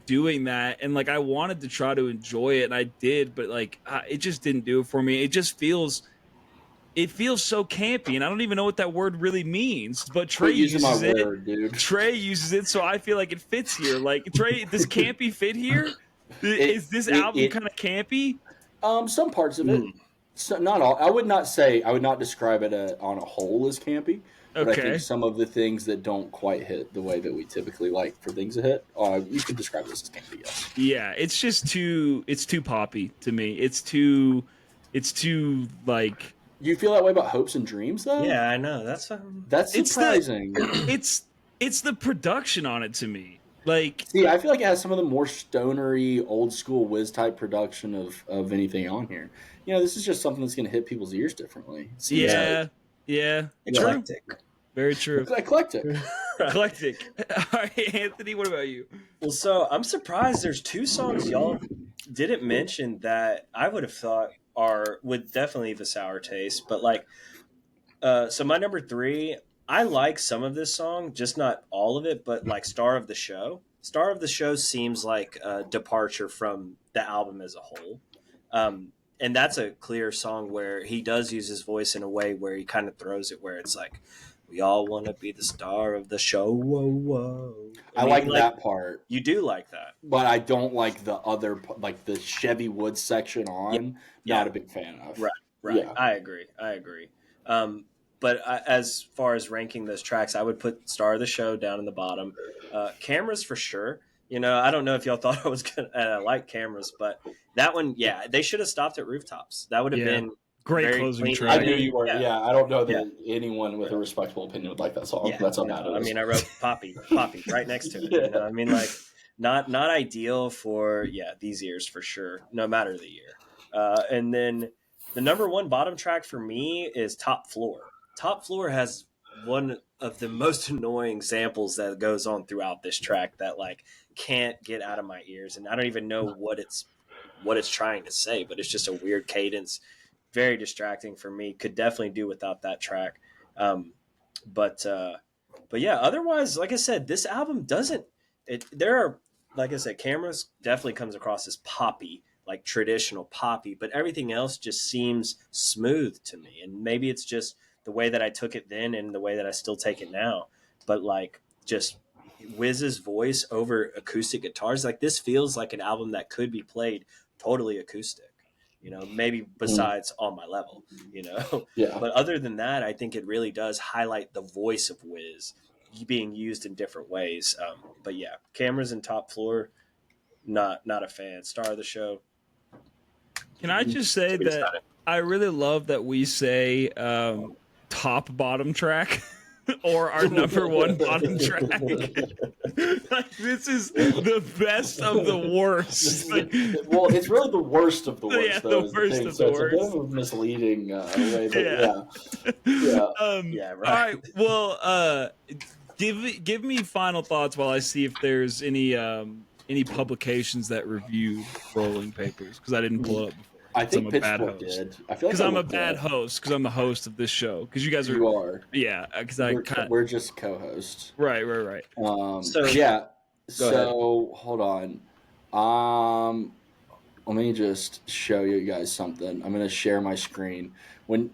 doing that, and like I wanted to try to enjoy it and I did, but like it just didn't do it for me. It feels so campy, and I don't even know what that word really means, but Trey uses it. Word, dude. Trey uses it, so I feel like it fits here. Like, Trey, does campy fit here? Is this album kind of campy? Some parts of it, so, not all. I would not describe it on a whole as campy. But I think some of the things that don't quite hit the way that we typically like for things to hit, you could describe this as campy, yes. Yeah, it's just too poppy to me. It's too like. You feel that way about Hopes and Dreams, though? Yeah, I know. That's surprising. It's the production on it to me. Like, see, I feel like it has some of the more stonery, old school Wiz type production of anything on here. This is just something that's going to hit people's ears differently. Yeah. eclectic. True. Very true. Eclectic. Eclectic. All right, Anthony, what about you? Well, so I'm surprised there's two songs y'all didn't mention that I would have thought would definitely leave a sour taste. But like, so my number 3, I like some of this song, just not all of it. But like Star of the Show. Star of the Show seems like a departure from the album as a whole. And that's a clear song where he does use his voice in a way where he kind of throws it where it's like, we all want to be the star of the show. Whoa, whoa. I like that part. You do like that. But I don't like the other, like the Chevy Woods section on. Yeah. Not a big fan of. Right. Yeah. I agree. But as far as ranking those tracks, I would put Star of the Show down in the bottom. Cameras for sure. I don't know if y'all thought I was going to like Cameras, but that one, yeah, they should have stopped at Rooftops. That would have been great closing clean. track. I knew you were. Yeah, I don't know that anyone with a respectable opinion would like that song. That's how bad it is. I mean, I wrote Poppy right next to it. I mean, like, not ideal for these ears for sure, no matter the year. And then the number 1 bottom track for me is Top Floor. Top Floor has one of the most annoying samples that goes on throughout this track that like can't get out of my ears, and I don't even know what it's trying to say, but it's just a weird cadence, very distracting for me. Could definitely do without that track. But yeah, otherwise, like I said, this album doesn't. There like I said, Cameras definitely comes across as poppy, like traditional poppy, but everything else just seems smooth to me. And maybe it's just the way that I took it then and the way that I still take it now. But like just Wiz's voice over acoustic guitars, like this feels like an album that could be played totally acoustic. Maybe besides On My Level, Yeah. But other than that, I think it really does highlight the voice of Wiz being used in different ways. But yeah, Cameras and Top Floor, not a fan. Star of the show. Can I just say To be that decided. I really love that we say top bottom track or our number one bottom track. Like this is the best of the worst. Like, Well, it's really the worst of the worst. yeah, though, the is worst thing. of So the it's a bit worst. of a misleading way, but Yeah. yeah. Yeah, right. All right. Well, give me final thoughts while I see if there's any publications that reviewed Rolling Papers because I didn't pull it up before. I 'Cause I'm think a bad Pitchfork host. did. I feel like Because I'm a looked bad up. host. Because I'm the host of this show. Because you guys are. You are. Yeah. Because I kind of. We're just co-hosts. Right. So- Yeah. Go So hold on. Let me just show you guys something. I'm gonna share my screen. When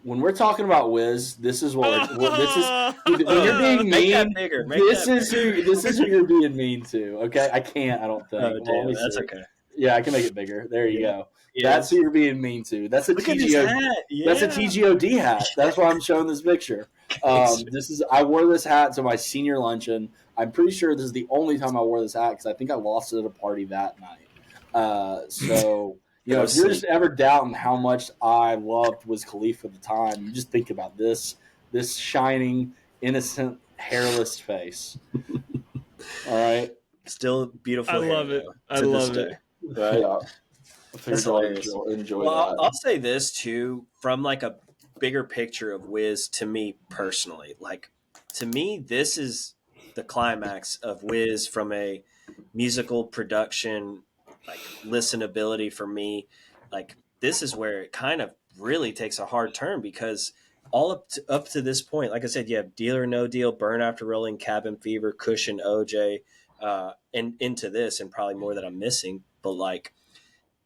we're talking about Wiz, this is what this is. When you're being Make that mean, bigger. this is who you're being mean to. Okay, I can't. I don't think. Oh, Well, damn, let me that's see. okay. Yeah, I can make it bigger. There you Yeah. go. Yeah. That's who you're being mean to. That's a Look at his TGO. hat. Yeah. That's a TGOD hat. That's why I'm showing this picture. I wore this hat to my senior luncheon. I'm pretty sure this is the only time I wore this hat because I think I lost it at a party that night. So if you're just ever doubting how much I loved Wiz Khalifa at the time, you just think about this shining, innocent, hairless face. All right. Still beautiful. I hair, love it. though, I to this love it. day. Right. Yeah. That's hilarious. Enjoy Well, that. I'll say this too, from like a bigger picture of Wiz to me personally. Like to me, this is the climax of Wiz from a musical production, like listenability for me. Like this is where it kind of really takes a hard turn because all up to this point, like I said, you have Deal or No Deal, Burn After Rolling, Cabin Fever, Cushion, OJ, and into this, and probably more that I'm missing. But like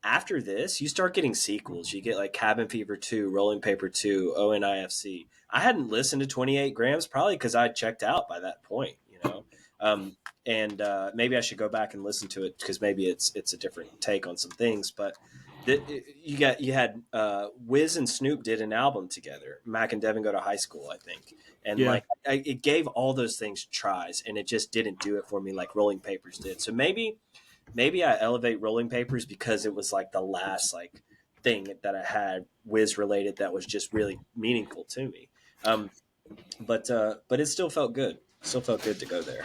after this, you start getting sequels. You get like Cabin Fever 2, Rolling Paper 2, ONIFC. I hadn't listened to 28 Grams probably because I checked out by that point, and maybe I should go back and listen to it because maybe it's a different take on some things. But you had Wiz and Snoop did an album together. Mac and Devin Go to High School, I think, and Yeah. it gave all those things tries, and it just didn't do it for me like Rolling Papers did. So maybe I elevate Rolling Papers because it was like the last like thing that I had Wiz related that was just really meaningful to me. But it still felt good. Still felt good to go there.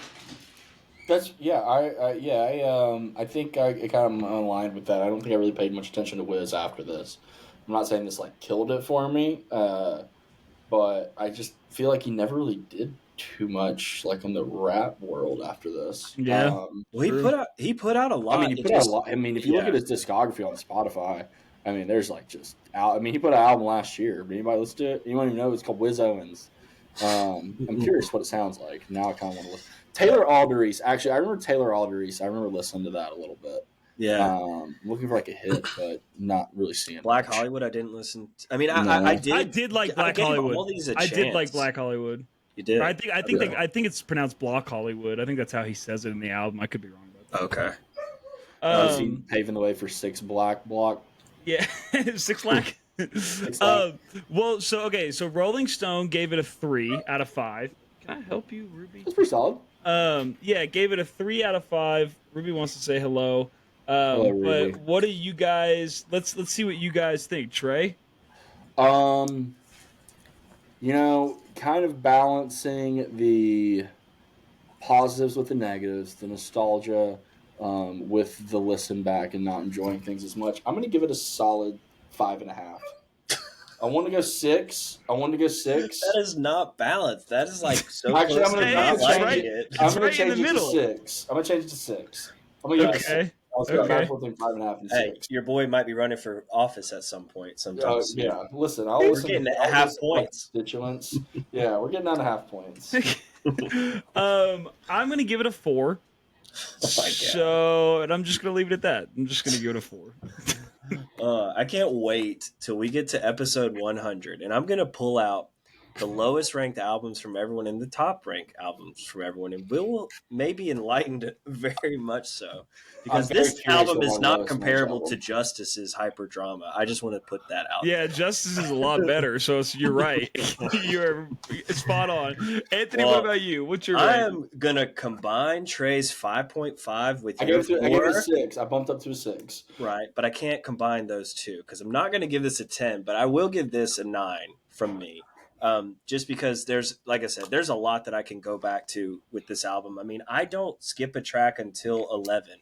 That's I think I kind of aligned with that. I don't think I really paid much attention to Wiz after this. I'm not saying this like killed it for me, but I just feel like he never really did too much like in the rap world after this. Yeah. Well, he put out a lot. I mean, he put out a lot. I mean, if you look at his discography on Spotify, I mean, there's like just out. I mean, he put out an album last year. But anybody listen to it? You don't even know it's called Wiz Owens. I'm curious what it sounds like. Now I kind of want to listen. Taylor Alderese. Actually, I remember Taylor Alderese. I remember listening to that a little bit. Yeah. I'm looking for like a hit, but not really seeing Black much. Hollywood. I didn't listen. I mean, No. I did. I did like Black gave Hollywood. all these a I did like chance. Black Hollywood. You did. I think it's pronounced Block Hollywood. I think that's how he says it in the album. I could be wrong about Okay. Is he paving the way for 6 Black Block? Yeah, 6 Black. Well, so Rolling Stone gave it a 3 out of 5. Can I help you, Ruby? That's pretty solid. Yeah, gave it a 3 out of 5. Ruby wants to say hello. Hello, Ruby. But what do you guys? Let's see what you guys think, Trey. Kind of balancing the positives with the negatives, the nostalgia with the listen back and not enjoying things as much. I'm going to give it a solid 5.5. I want to go 6. That is not balanced. That is like so Actually, close I'm to gonna- not it's liking right. it. I'm It's going right to in the change it to middle. 6. I'm going to change it to 6. I'm going to give it a 6. Okay. I was going Okay. back between 5.5 and 6. Hey, your boy might be running for office at some point. Sometimes. Yeah, listen, I'll We're listen getting to at half listen to my points. constituents. Yeah, we're getting down to half points. I'm gonna give it a 4. So, and I'm just gonna leave it at that. I'm just gonna give it a 4. I can't wait till we get to episode 100, and I'm gonna pull out the lowest ranked albums from everyone and the top ranked albums from everyone, and we'll maybe enlightened very much so, I'm because very this curious album on is our not lowest ranked comparable to album. Justice's hyper drama. I just want to put that out Yeah, Justice is a lot better. So you're right. You're spot on. Anthony, what Well, about you? What's your I ranking? am gonna combine Trey's 5.5 with I your gave it a 4. 6. I bumped up to a 6. Right, but I can't combine those two because I'm not going to give this a 10, but I will give this a 9 from me. Just because there's, like I said, there's a lot that I can go back to with this album. I mean, I don't skip a track until 11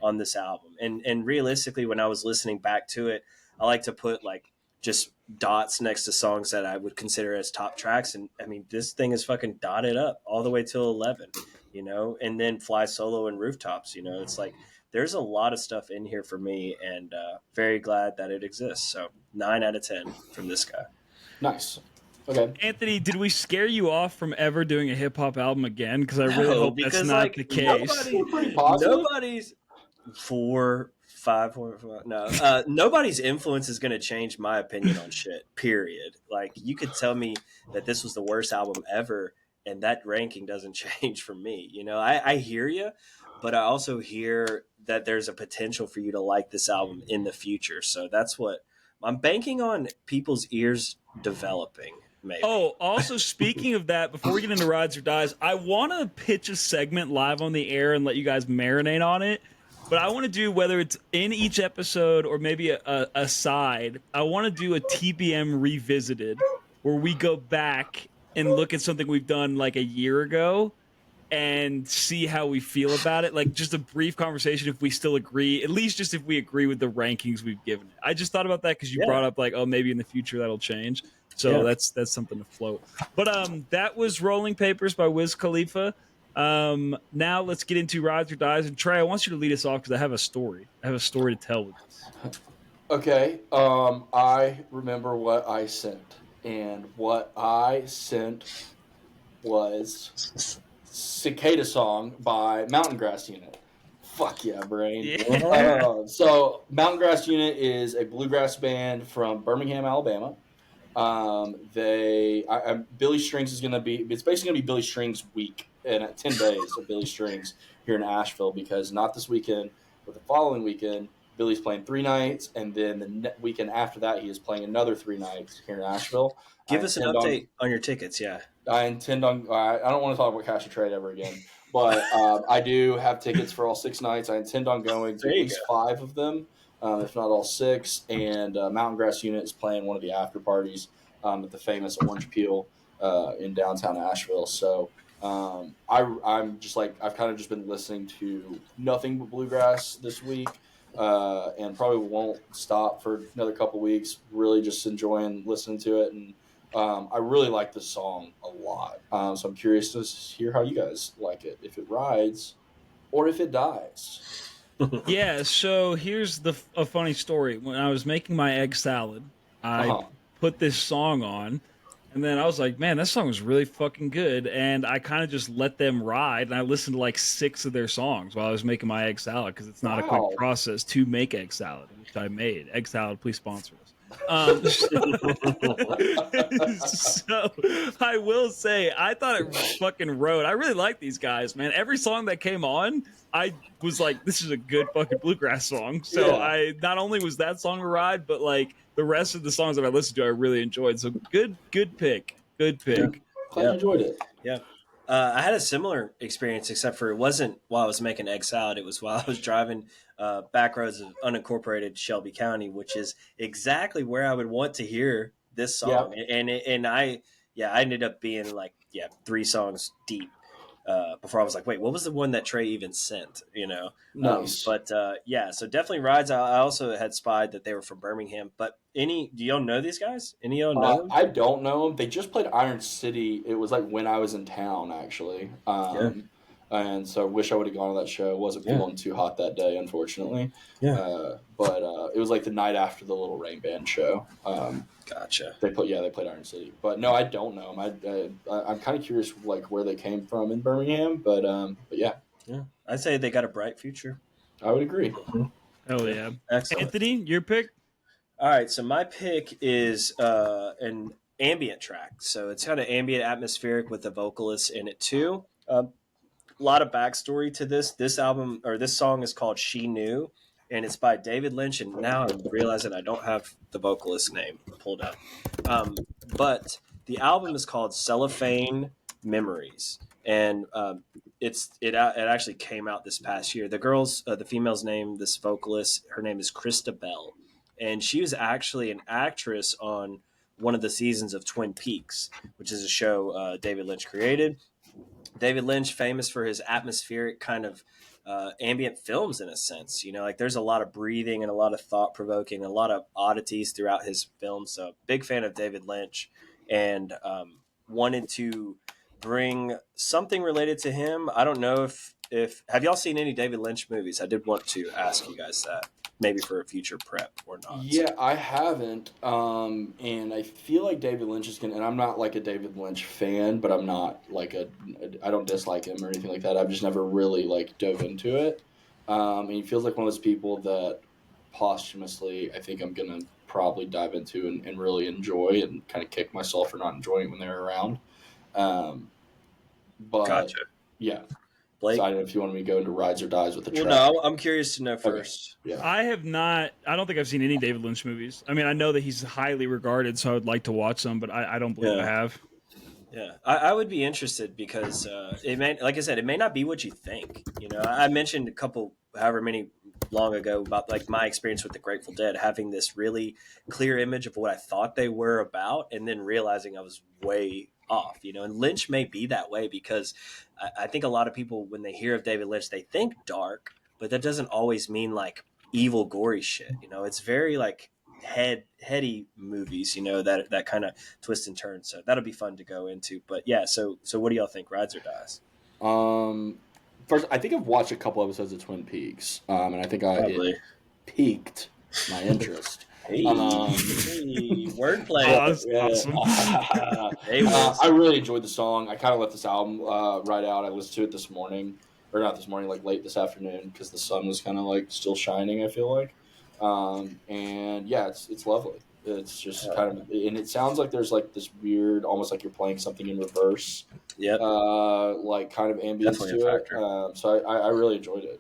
on this album. And realistically, when I was listening back to it, I like to put like just dots next to songs that I would consider as top tracks. And I mean, this thing is fucking dotted up all the way till 11, and then Fly Solo and Rooftops, it's like, there's a lot of stuff in here for me, and very glad that it exists. So 9 out of 10 from this guy. Nice. Okay. Anthony, did we scare you off from ever doing a hip hop album again? Because I really No, hope that's because not like the case. We're pretty positive. nobody's 4, 5.5. No, nobody's influence is going to change my opinion on shit. Period. Like you could tell me that this was the worst album ever, and that ranking doesn't change for me. I hear you, but I also hear that there's a potential for you to like this album in the future. So that's what I'm banking on, people's ears developing. Maybe. Oh, also speaking of that, before we get into Rides or Dies, I want to pitch a segment live on the air and let you guys marinate on it. But I want to do, whether it's in each episode or maybe a side, I want to do a TBM revisited where we go back and look at something we've done like a year ago and see how we feel about it. Like just a brief conversation if we still agree, at least just if we agree with the rankings we've given it. I just thought about that because you brought up like, oh, maybe in the future that'll change. So that's something to float. But that was Rolling Papers by Wiz Khalifa. Now let's get into Rides or Dies. And Trey, I want you to lead us off because I have a story. I have a story to tell with this. Okay. I remember what I sent, and what I sent was Cicada Song by Mountain Grass Unit. Fuck yeah, brain. Yeah. So Mountain Grass Unit is a bluegrass band from Birmingham, Alabama. Billy Strings is going to be, it's basically going to be Billy Strings week, and at 10 days of Billy Strings here in Asheville, because not this weekend, but the following weekend, Billy's playing 3 nights, and then the weekend after that, he is playing another 3 nights here in Asheville. Give us an update on your tickets. Yeah. I intend on, I don't want to talk about cash or trade ever again, but I do have tickets for all 6 nights. I intend on going to at least 5 of them. If not all 6, and Mountain Grass Unit is playing one of the after parties at the famous Orange Peel in downtown Asheville. So I'm just like, I've kind of just been listening to nothing but bluegrass this week, and probably won't stop for another couple weeks. Really just enjoying listening to it, and I really like this song a lot. So I'm curious to hear how you guys like it, if it rides or if it dies. Yeah, so here's a funny story. When I was making my egg salad, I put this song on, and then I was like, man, that song was really fucking good. And I kind of just let them ride, and I listened to like 6 of their songs while I was making my egg salad, because it's not a quick process to make egg salad, which I made. Egg salad, please sponsor us. So I will say, I thought it fucking rode. I really like these guys, man. Every song that came on, I was like, this is a good fucking bluegrass song. So I not only was that song a ride, but like the rest of the songs that I listened to, I really enjoyed. So good pick. Good pick. Glad you enjoyed it. Yeah. I had a similar experience, except for it wasn't while I was making egg salad. It was while I was driving back roads of unincorporated Shelby County, which is exactly where I would want to hear this song. And I ended up being like, 3 songs deep before I was like, wait, what was the one that Trey even sent? Nice. So definitely rides. I also had spied that they were from Birmingham. But do y'all know these guys? Any of y'all know them? I don't know them. They just played Iron City. It was like when I was in town, actually. And so I wish I would have gone to that show. It wasn't feeling too hot that day, unfortunately. But it was like the night after the Little Rain Band show. Gotcha. They played Iron City. But no, I don't know them. I'm kind of curious like where they came from in Birmingham. But yeah. Yeah. I'd say they got a bright future. I would agree. Hell yeah. Excellent. Anthony, your pick? All right, so my pick is an ambient track. So it's kind of ambient, atmospheric with the vocalist in it too. A lot of backstory to this. This album or this song is called "She Knew," and it's by David Lynch. And now I'm realizing I don't have the vocalist name pulled up, but the album is called "Cellophane Memories," and it actually came out this past year. The female's name, this vocalist, her name is Krista Bell, and she was actually an actress on one of the seasons of Twin Peaks, which is a show David Lynch created. David Lynch, famous for his atmospheric kind of ambient films, in a sense. You know, like there's a lot of breathing and a lot of thought provoking, a lot of oddities throughout his films. So, big fan of David Lynch, and wanted to bring something related to him. I don't know if have y'all seen any David Lynch movies? I did want to ask you guys that, maybe for a future prep or not. Yeah, I haven't, and I feel like David Lynch is gonna. And I'm not like a David Lynch fan, but I'm not like I don't dislike him or anything like that. I've just never really like dove into it. And he feels like one of those people that posthumously, I think I'm gonna probably dive into and really enjoy, and kind of kick myself for not enjoying it when they're around. But Gotcha. yeah. Blake? So I don't know if you want me to go into rides or dies with the track. Well, no, I'm curious to know first. Okay. Yeah. I have not. I don't think I've seen any David Lynch movies. I mean, I know that he's highly regarded, so I would like to watch them, but I don't believe I have. Yeah, I would be interested because it may, like I said, it may not be what you think. You know, I mentioned a couple, however many long ago, about like my experience with the Grateful Dead, having this really clear image of what I thought they were about, and then realizing I was way off. You know, and Lynch may be that way because I think a lot of people, when they hear of David Lynch, they think dark, but that doesn't always mean like evil, gory shit. You know, it's very like heady movies, you know, that kind of twist and turn. So that'll be fun to go into. But yeah, so what do y'all think? Rides or dies? First, I think I've watched a couple episodes of Twin Peaks, and I think it piqued my interest. Hey, wordplay. Awesome. I really enjoyed the song. I kind of let this album ride out. I listened to it this morning, or not this morning, like late this afternoon, because the sun was kind of like still shining, I feel like. And yeah, it's lovely. It's just kind of, and it sounds like there's like this weird, almost like you're playing something in reverse. Yep. Like kind of ambience to it. So I really enjoyed it.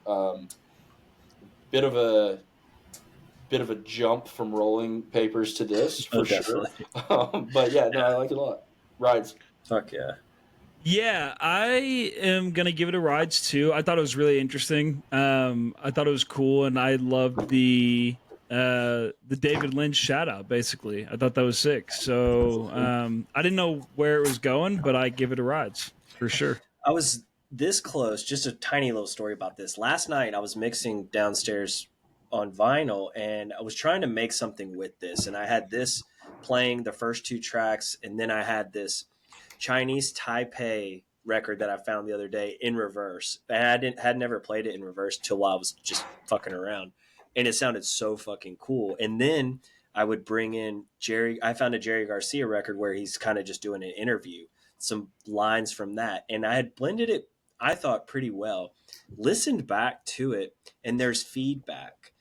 Bit of a jump from Rolling Papers to this for sure. But yeah, no, I like it a lot. Rides. Fuck yeah. Yeah, I am gonna give it a rides too. I thought it was really interesting. I thought it was cool, and I loved the David Lynch shout out. Basically, I thought that was sick. So I didn't know where it was going, but I give it a rides for sure. I was this close. Just a tiny little story about this. Last night, I was mixing downstairs on vinyl, and I was trying to make something with this, and I had this playing the first two tracks, and then I had this Chinese Taipei record that I found the other day in reverse, and I had never played it in reverse till while I was just fucking around, and it sounded so fucking cool. And then I would bring in I found a Jerry Garcia record where he's kind of just doing an interview, some lines from that, and I had blended it, I thought, pretty well. Listened back to it, and there's feedback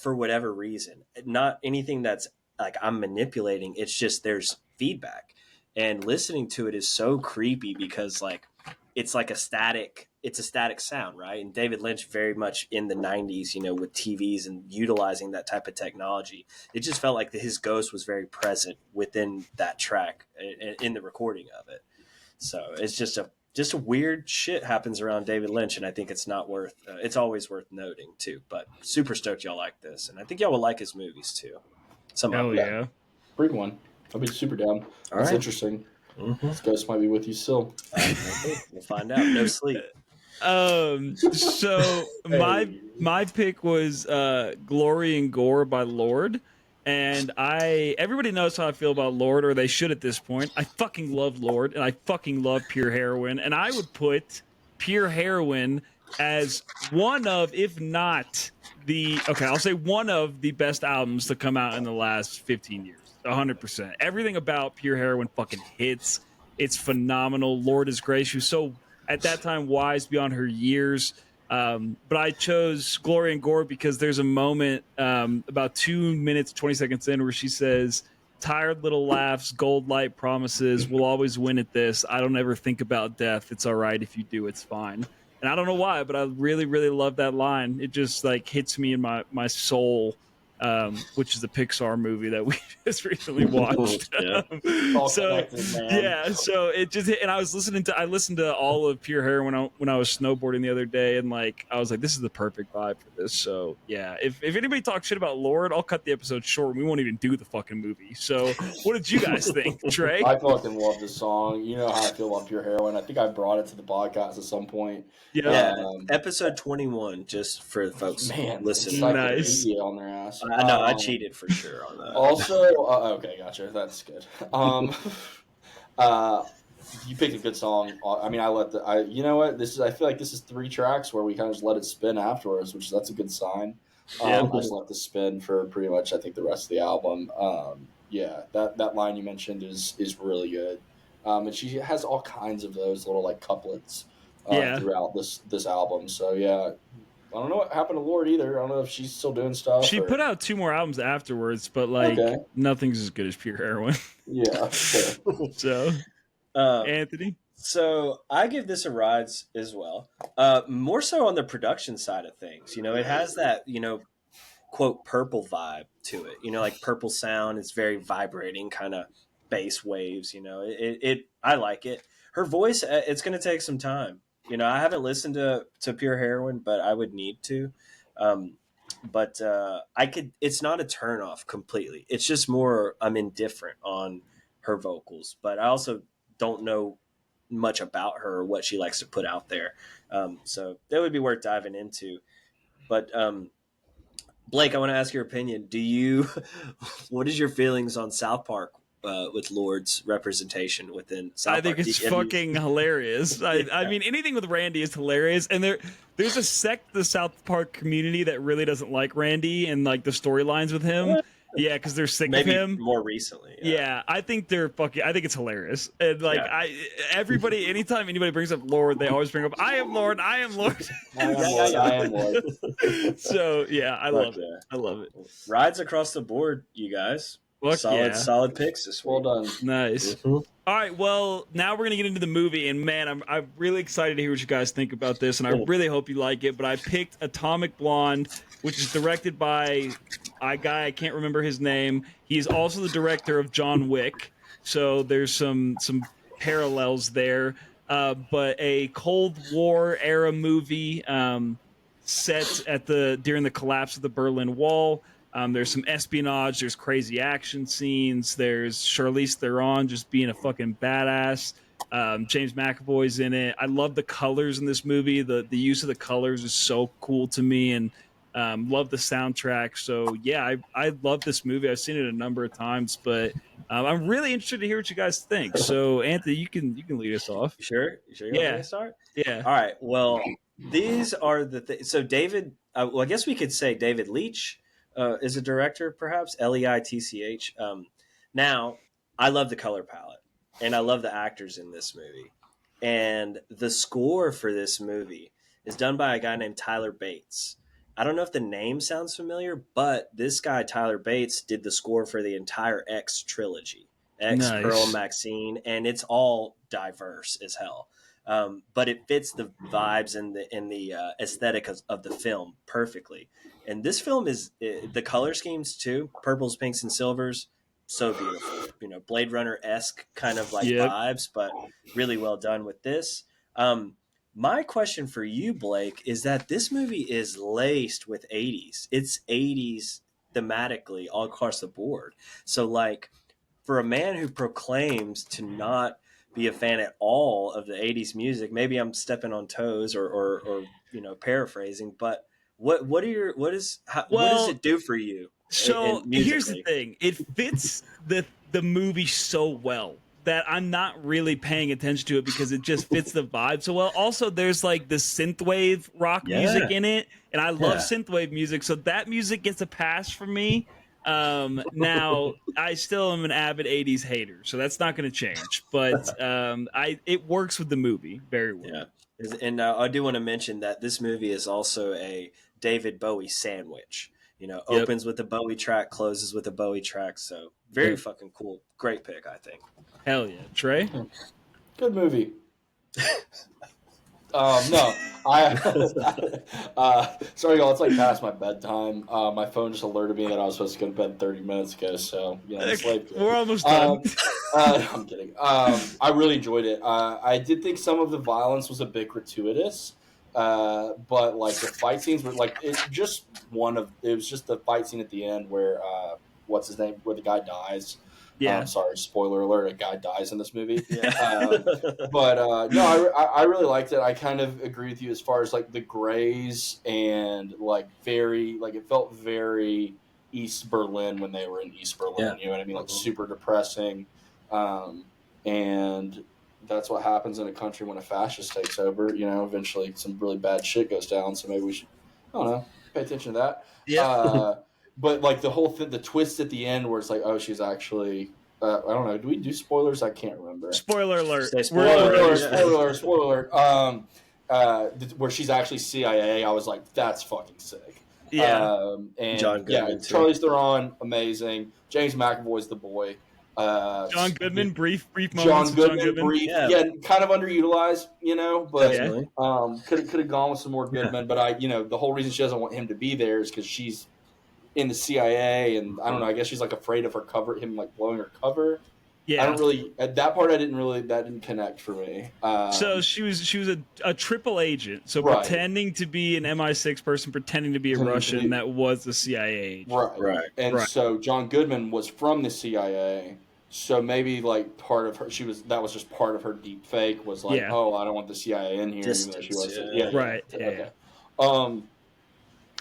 for whatever reason, not anything that's like I'm manipulating. It's just there's feedback. And listening to it is so creepy because like it's like it's a static sound, right? And David Lynch very much in the 90s, you know, with TVs and utilizing that type of technology. It just felt like his ghost was very present within that track in the recording of it. So it's just a weird shit happens around David Lynch, and I think it's not worth it's always worth noting too. But super stoked y'all like this, and I think y'all will like his movies too. Hell yeah. Bring one. I'll be super down. That's interesting. Mm-hmm. This ghost might be with you still. We'll find out. No sleep. So my pick was Glory and Gore by Lorde. And everybody knows how I feel about Lorde, or they should at this point. I fucking love Lorde, and I fucking love Pure Heroin. And I would put Pure Heroin as one of, if not I'll say one of the best albums to come out in the last 15 years. 100%. Everything about Pure Heroin fucking hits. It's phenomenal. Lorde is great. She was so, at that time, wise beyond her years. But I chose Glory and Gore because there's a moment about 2 minutes, 20 seconds in where she says, tired little laughs, gold light promises, we'll always win at this. I don't ever think about death. It's all right if you do, it's fine. And I don't know why, but I really, really love that line. It just like hits me in my soul, which is the Pixar movie that we just recently watched. Yeah. All So connected, man. yeah, so it just hit, and I listened to all of Pure Hair when I was snowboarding the other day, and like I was like, this is the perfect vibe for this. So yeah, if anybody talks shit about Lord, I'll cut the episode short. We won't even do the fucking movie. So what did you guys think, Trey? I fucking love this song. You know how I feel about Pure Heroin. I think I brought it to the podcast at some point. Yeah. Episode 21, just for the folks Man, listening. Nice. on their ass. I know I cheated for sure on that. Also, okay, gotcha. That's good. You picked a good song. I mean, you know what? I feel like this is 3 tracks where we kind of just let it spin afterwards, that's a good sign. Yeah. I just let this spin for pretty much, I think, the rest of the album. Yeah, that line you mentioned is really good. And she has all kinds of those little like couplets throughout this album. So yeah, I don't know what happened to Lord either. I don't know if she's still doing stuff. She put out 2 more albums afterwards, but like nothing's as good as Pure Heroin. Yeah. So Anthony? So I give this a rides as well. More so on the production side of things. You know, it has that, quote, purple vibe to it. You know, like purple sound. It's very vibrating, kind of bass waves. You know, I like it. Her voice, it's going to take some time. You know, I haven't listened to Pure Heroin, but I would need to. But it's not a turnoff completely. It's just more, I'm indifferent on her vocals, but I also don't know much about her or what she likes to put out there. So that would be worth diving into. But Blake, I want to ask your opinion. What is your feelings on South Park with Lord's representation within South Park? I think it's fucking hilarious. I mean, anything with Randy is hilarious. And there's a sect, the South Park community, that really doesn't like Randy and like the storylines with him. Yeah, because they're sick of him. More recently. Yeah, I think I think it's hilarious. And like everybody, anytime anybody brings up Lord, they always bring up, I am Lord, I am Lord. I am Lord. So yeah, I love it. I love it. Rides across the board, you guys. Solid picks this week. Well done. Nice. Mm-hmm. All right, well, now we're going to get into the movie, and man, I'm really excited to hear what you guys think about this, and I really hope you like it, but I picked Atomic Blonde, which is directed by a guy, I can't remember his name. He's also the director of John Wick, so there's some parallels there, but a Cold War era movie set during the collapse of the Berlin Wall. There's some espionage. There's crazy action scenes. There's Charlize Theron just being a fucking badass. James McAvoy's in it. I love the colors in this movie. The use of the colors is so cool to me, and love the soundtrack. So yeah, I love this movie. I've seen it a number of times, but I'm really interested to hear what you guys think. So Anthony, you can lead us off. You sure you want me to start? Yeah. All right. Well, these are the things. So David, I guess we could say David Leitch is a director, perhaps Leitch. Now, I love the color palette, and I love the actors in this movie, and the score for this movie is done by a guy named Tyler Bates. I don't know if the name sounds familiar, but this guy Tyler Bates did the score for the entire X trilogy, X, Nice. Pearl, Maxine, and it's all diverse as hell. But it fits the vibes and the aesthetic of the film perfectly. And this film is the color schemes too, purples, pinks, and silvers, so beautiful. You know, Blade Runner-esque kind of like vibes, but really well done with this. My question for you, Blake, is that this movie is laced with 80s. It's 80s thematically all across the board. So like for a man who proclaims to not be a fan at all of the 80s music, maybe I'm stepping on toes or paraphrasing, but what does it do for you? So here's the thing. It fits the movie so well that I'm not really paying attention to it because it just fits the vibe so well. Also, there's like the synthwave rock music in it, and I love synthwave music, so that music gets a pass from me. Now I still am an avid '80s hater, so that's not going to change. But it works with the movie very well. Yeah. And I do want to mention that this movie is also a David Bowie sandwich. Yep. Opens with a Bowie track, closes with a Bowie track. So very Yep. fucking cool. Great pick, I think. Hell yeah, Trey. Good movie. No, sorry y'all, it's like past my bedtime. My phone just alerted me that I was supposed to go to bed 30 minutes ago, so it's late. We're almost done. I'm kidding. I really enjoyed it. I did think some of the violence was a bit gratuitous, but like the fight scenes were like it was just the fight scene at the end where what's his name, where the guy dies. Yeah. Sorry, spoiler alert, a guy dies in this movie. Yeah. But no, I really liked it. I kind of agree with you as far as like the grays and like it felt very East Berlin when they were in East Berlin. Yeah. You know what I mean? Like super depressing. And that's what happens in a country when a fascist takes over. Eventually some really bad shit goes down. So maybe we should, I don't know, pay attention to that. Yeah. But like the whole thing, the twist at the end where it's like, oh, she's actually, I don't know. Do we do spoilers? I can't remember. Spoiler alert. Spoiler alert. Where she's actually CIA. I was like, that's fucking sick. Yeah. And John Goodman, too. Charlize Theron, amazing. James McAvoy's the boy. John Goodman, brief moments. John Goodman, brief. Yeah, kind of underutilized, but Definitely. could have gone with some more Goodman. But the whole reason she doesn't want him to be there is because she's in the CIA, and I don't know. I guess she's like afraid of him like blowing her cover. Yeah. I don't really at that part. That didn't connect for me. So she was a triple agent. So Right. pretending to be an MI6 person, pretending to be a Russian that was a CIA agent. right. And Right. so John Goodman was from the CIA. So maybe like part of her, that was just part of her deep fake was like, Yeah. oh, I don't want the CIA in here. Distance, even though she was, yeah. Right. Okay.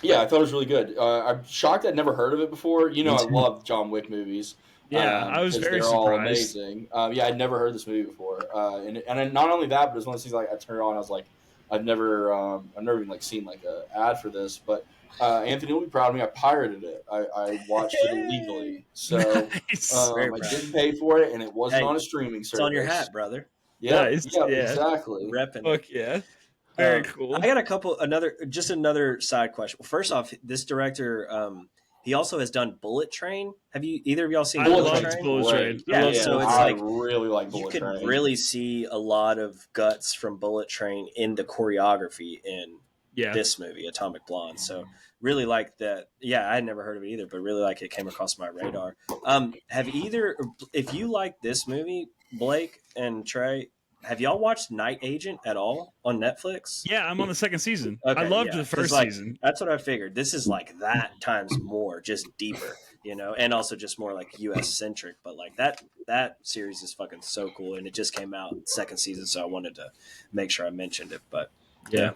Yeah, I thought it was really good. I'm shocked I'd never heard of it before. I love John Wick movies. Yeah, I was very they're surprised. all amazing. Yeah, I'd never heard this movie before. And not only that, but it was one of those things like I turned it on. I was like, I've never even like seen like an ad for this. But Anthony will be proud of me. I pirated it. I watched it illegally, so Nice. I didn't pay for it, and it wasn't on a streaming service. It's on your hat, brother. Yeah, Nice. yeah, Yeah. exactly. Repping. Fuck yeah. Very cool. I got another side question. Well, first off, this director, he also has done Bullet Train. Have either of y'all seen I Bullet loved Train? Bullet Train. Yeah, I loved so Bullet it's I like really like you Bullet can Train. really see a lot of guts from Bullet Train in the choreography in this movie, Atomic Blonde. So really like that. Yeah, I had never heard of it either, but really like it came across my radar. If you like this movie, Blake and Trey, have y'all watched Night Agent at all on Netflix? Yeah, I'm on the second season. Okay, I loved yeah. the first 'Cause, season. That's what I figured. This is like that times more, just deeper, and also just more like US centric. But like that series is fucking so cool, and it just came out second season, so I wanted to make sure I mentioned it. But yeah.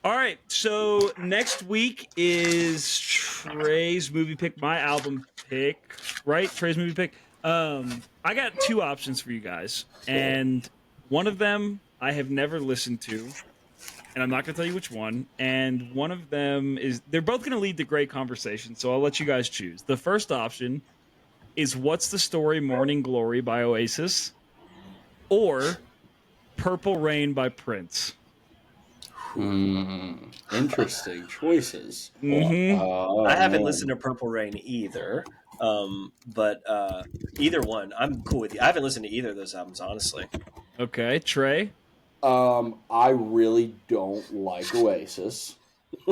All right, so next week is Trey's movie pick, my album pick, right? Trey's movie pick. I got two options for you guys, and one of them I have never listened to, and I'm not going to tell you which one. And one of them they're both going to lead to great conversation, so I'll let you guys choose. The first option is What's the Story, Morning Glory by Oasis, or Purple Rain by Prince. Interesting choices. Mm-hmm. I haven't listened to Purple Rain either, but either one, I'm cool with you. I haven't listened to either of those albums, honestly. Okay, Trey? I really don't like Oasis.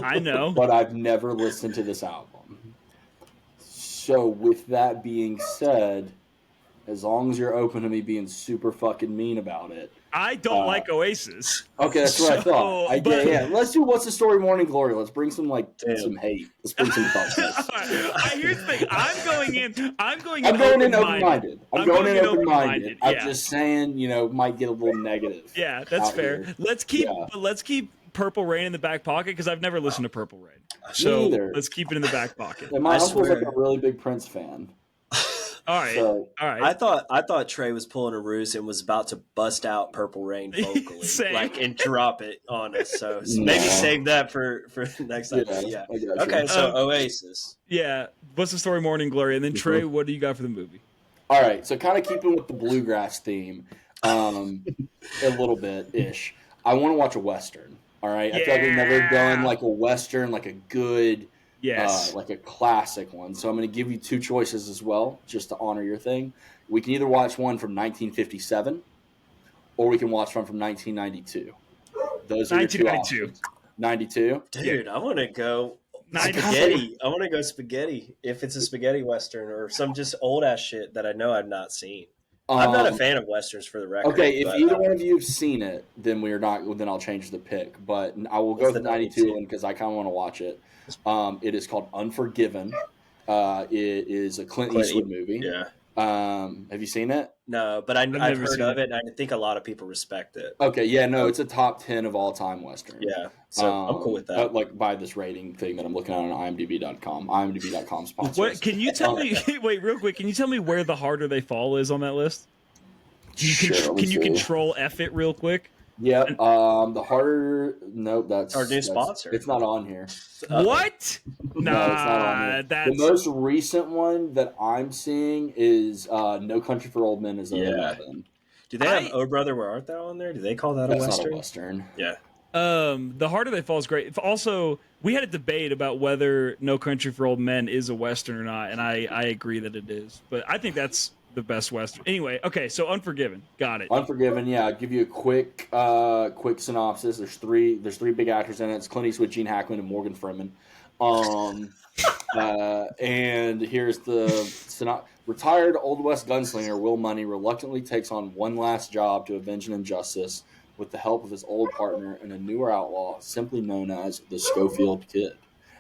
I know. But I've never listened to this album. So with that being said, as long as you're open to me being super fucking mean about it. I don't like Oasis. Okay, that's what I thought. Yeah. Let's do What's the Story, Morning Glory. Let's bring some some hate. Let's bring some toughness. Here's the thing. I'm going in open-minded. I'm going in open-minded. Yeah. I'm just saying, might get a little negative. Yeah, that's fair. Here. Let's keep Purple Rain in the back pocket because I've never listened to Purple Rain. So let's keep it in the back pocket. And my uncle's like a really big Prince fan. All right. So All right. I thought Trey was pulling a ruse and was about to bust out Purple Rain vocally, Same. like and drop it on us. So No. maybe save that for next time. Yeah, Yeah. I got you. Okay, so Oasis. Yeah. What's the story? Morning Glory. And then Trey, what do you got for the movie? All right, so kind of keeping with the bluegrass theme, a little bit ish. I want to watch a western. All right, I feel like we've never done like a western, like a good, Yes. like a classic one. So I'm going to give you two choices as well, just to honor your thing. We can either watch one from 1957, or we can watch one from 1992. Those are your two 1992. options. 92. Dude, I want to go 92. spaghetti. I want to go spaghetti if it's a spaghetti western or some just old ass shit that I know I've not seen. I'm not a fan of westerns for the record. Okay, if but, either one of you have seen it, then we're not. Then I'll change the pick. But I will go What's with the the 92 one because I kind of want to watch it. It is called Unforgiven. It is a Clint Eastwood movie. Yeah. Have you seen it? No, but I've never heard seen of it, and I think a lot of people respect it. Okay, yeah, no, it's a top 10 of all time western. Yeah, so I'm cool with that. Like by this rating thing that I'm looking at on IMDb.com. IMDb.com sponsors. What can you tell me? Wait, real quick. Can you tell me where the harder they fall is on that list? Can you control F it real quick? Yep. The harder. Nope. That's Our new that's- sponsor. It's not on here. What? No, it's not on here. That's The most recent one that I'm seeing is No Country for Old Men is 11. Do they have Oh Brother Where Art Thou on there? Do they call that That's a western? not a western. Yeah. The harder they fall is great. Also, we had a debate about whether No Country for Old Men is a western or not, and I agree that it is. But I think that's the best western. Anyway, okay, so Unforgiven, got it. Unforgiven, yeah. I'll give you a quick synopsis. There's three big actors in it. It's Clint Eastwood, Gene Hackman, and Morgan Freeman. And here's the retired Old West gunslinger Will Money reluctantly takes on one last job to avenge an injustice with the help of his old partner and a newer outlaw, simply known as the Schofield Kid.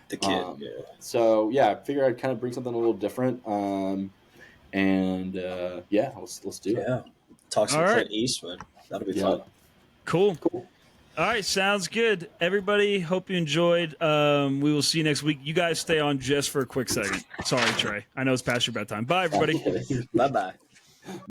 The kid, yeah. So yeah, I figured I'd kind of bring something a little different. Yeah, let's do it. Yeah. Talk some All right. Clint Eastwood. That'll be fun. Cool. All right, sounds good. Everybody, hope you enjoyed. We will see you next week. You guys stay on just for a quick second. Sorry, Trey. I know it's past your bedtime. Bye, everybody. Bye-bye.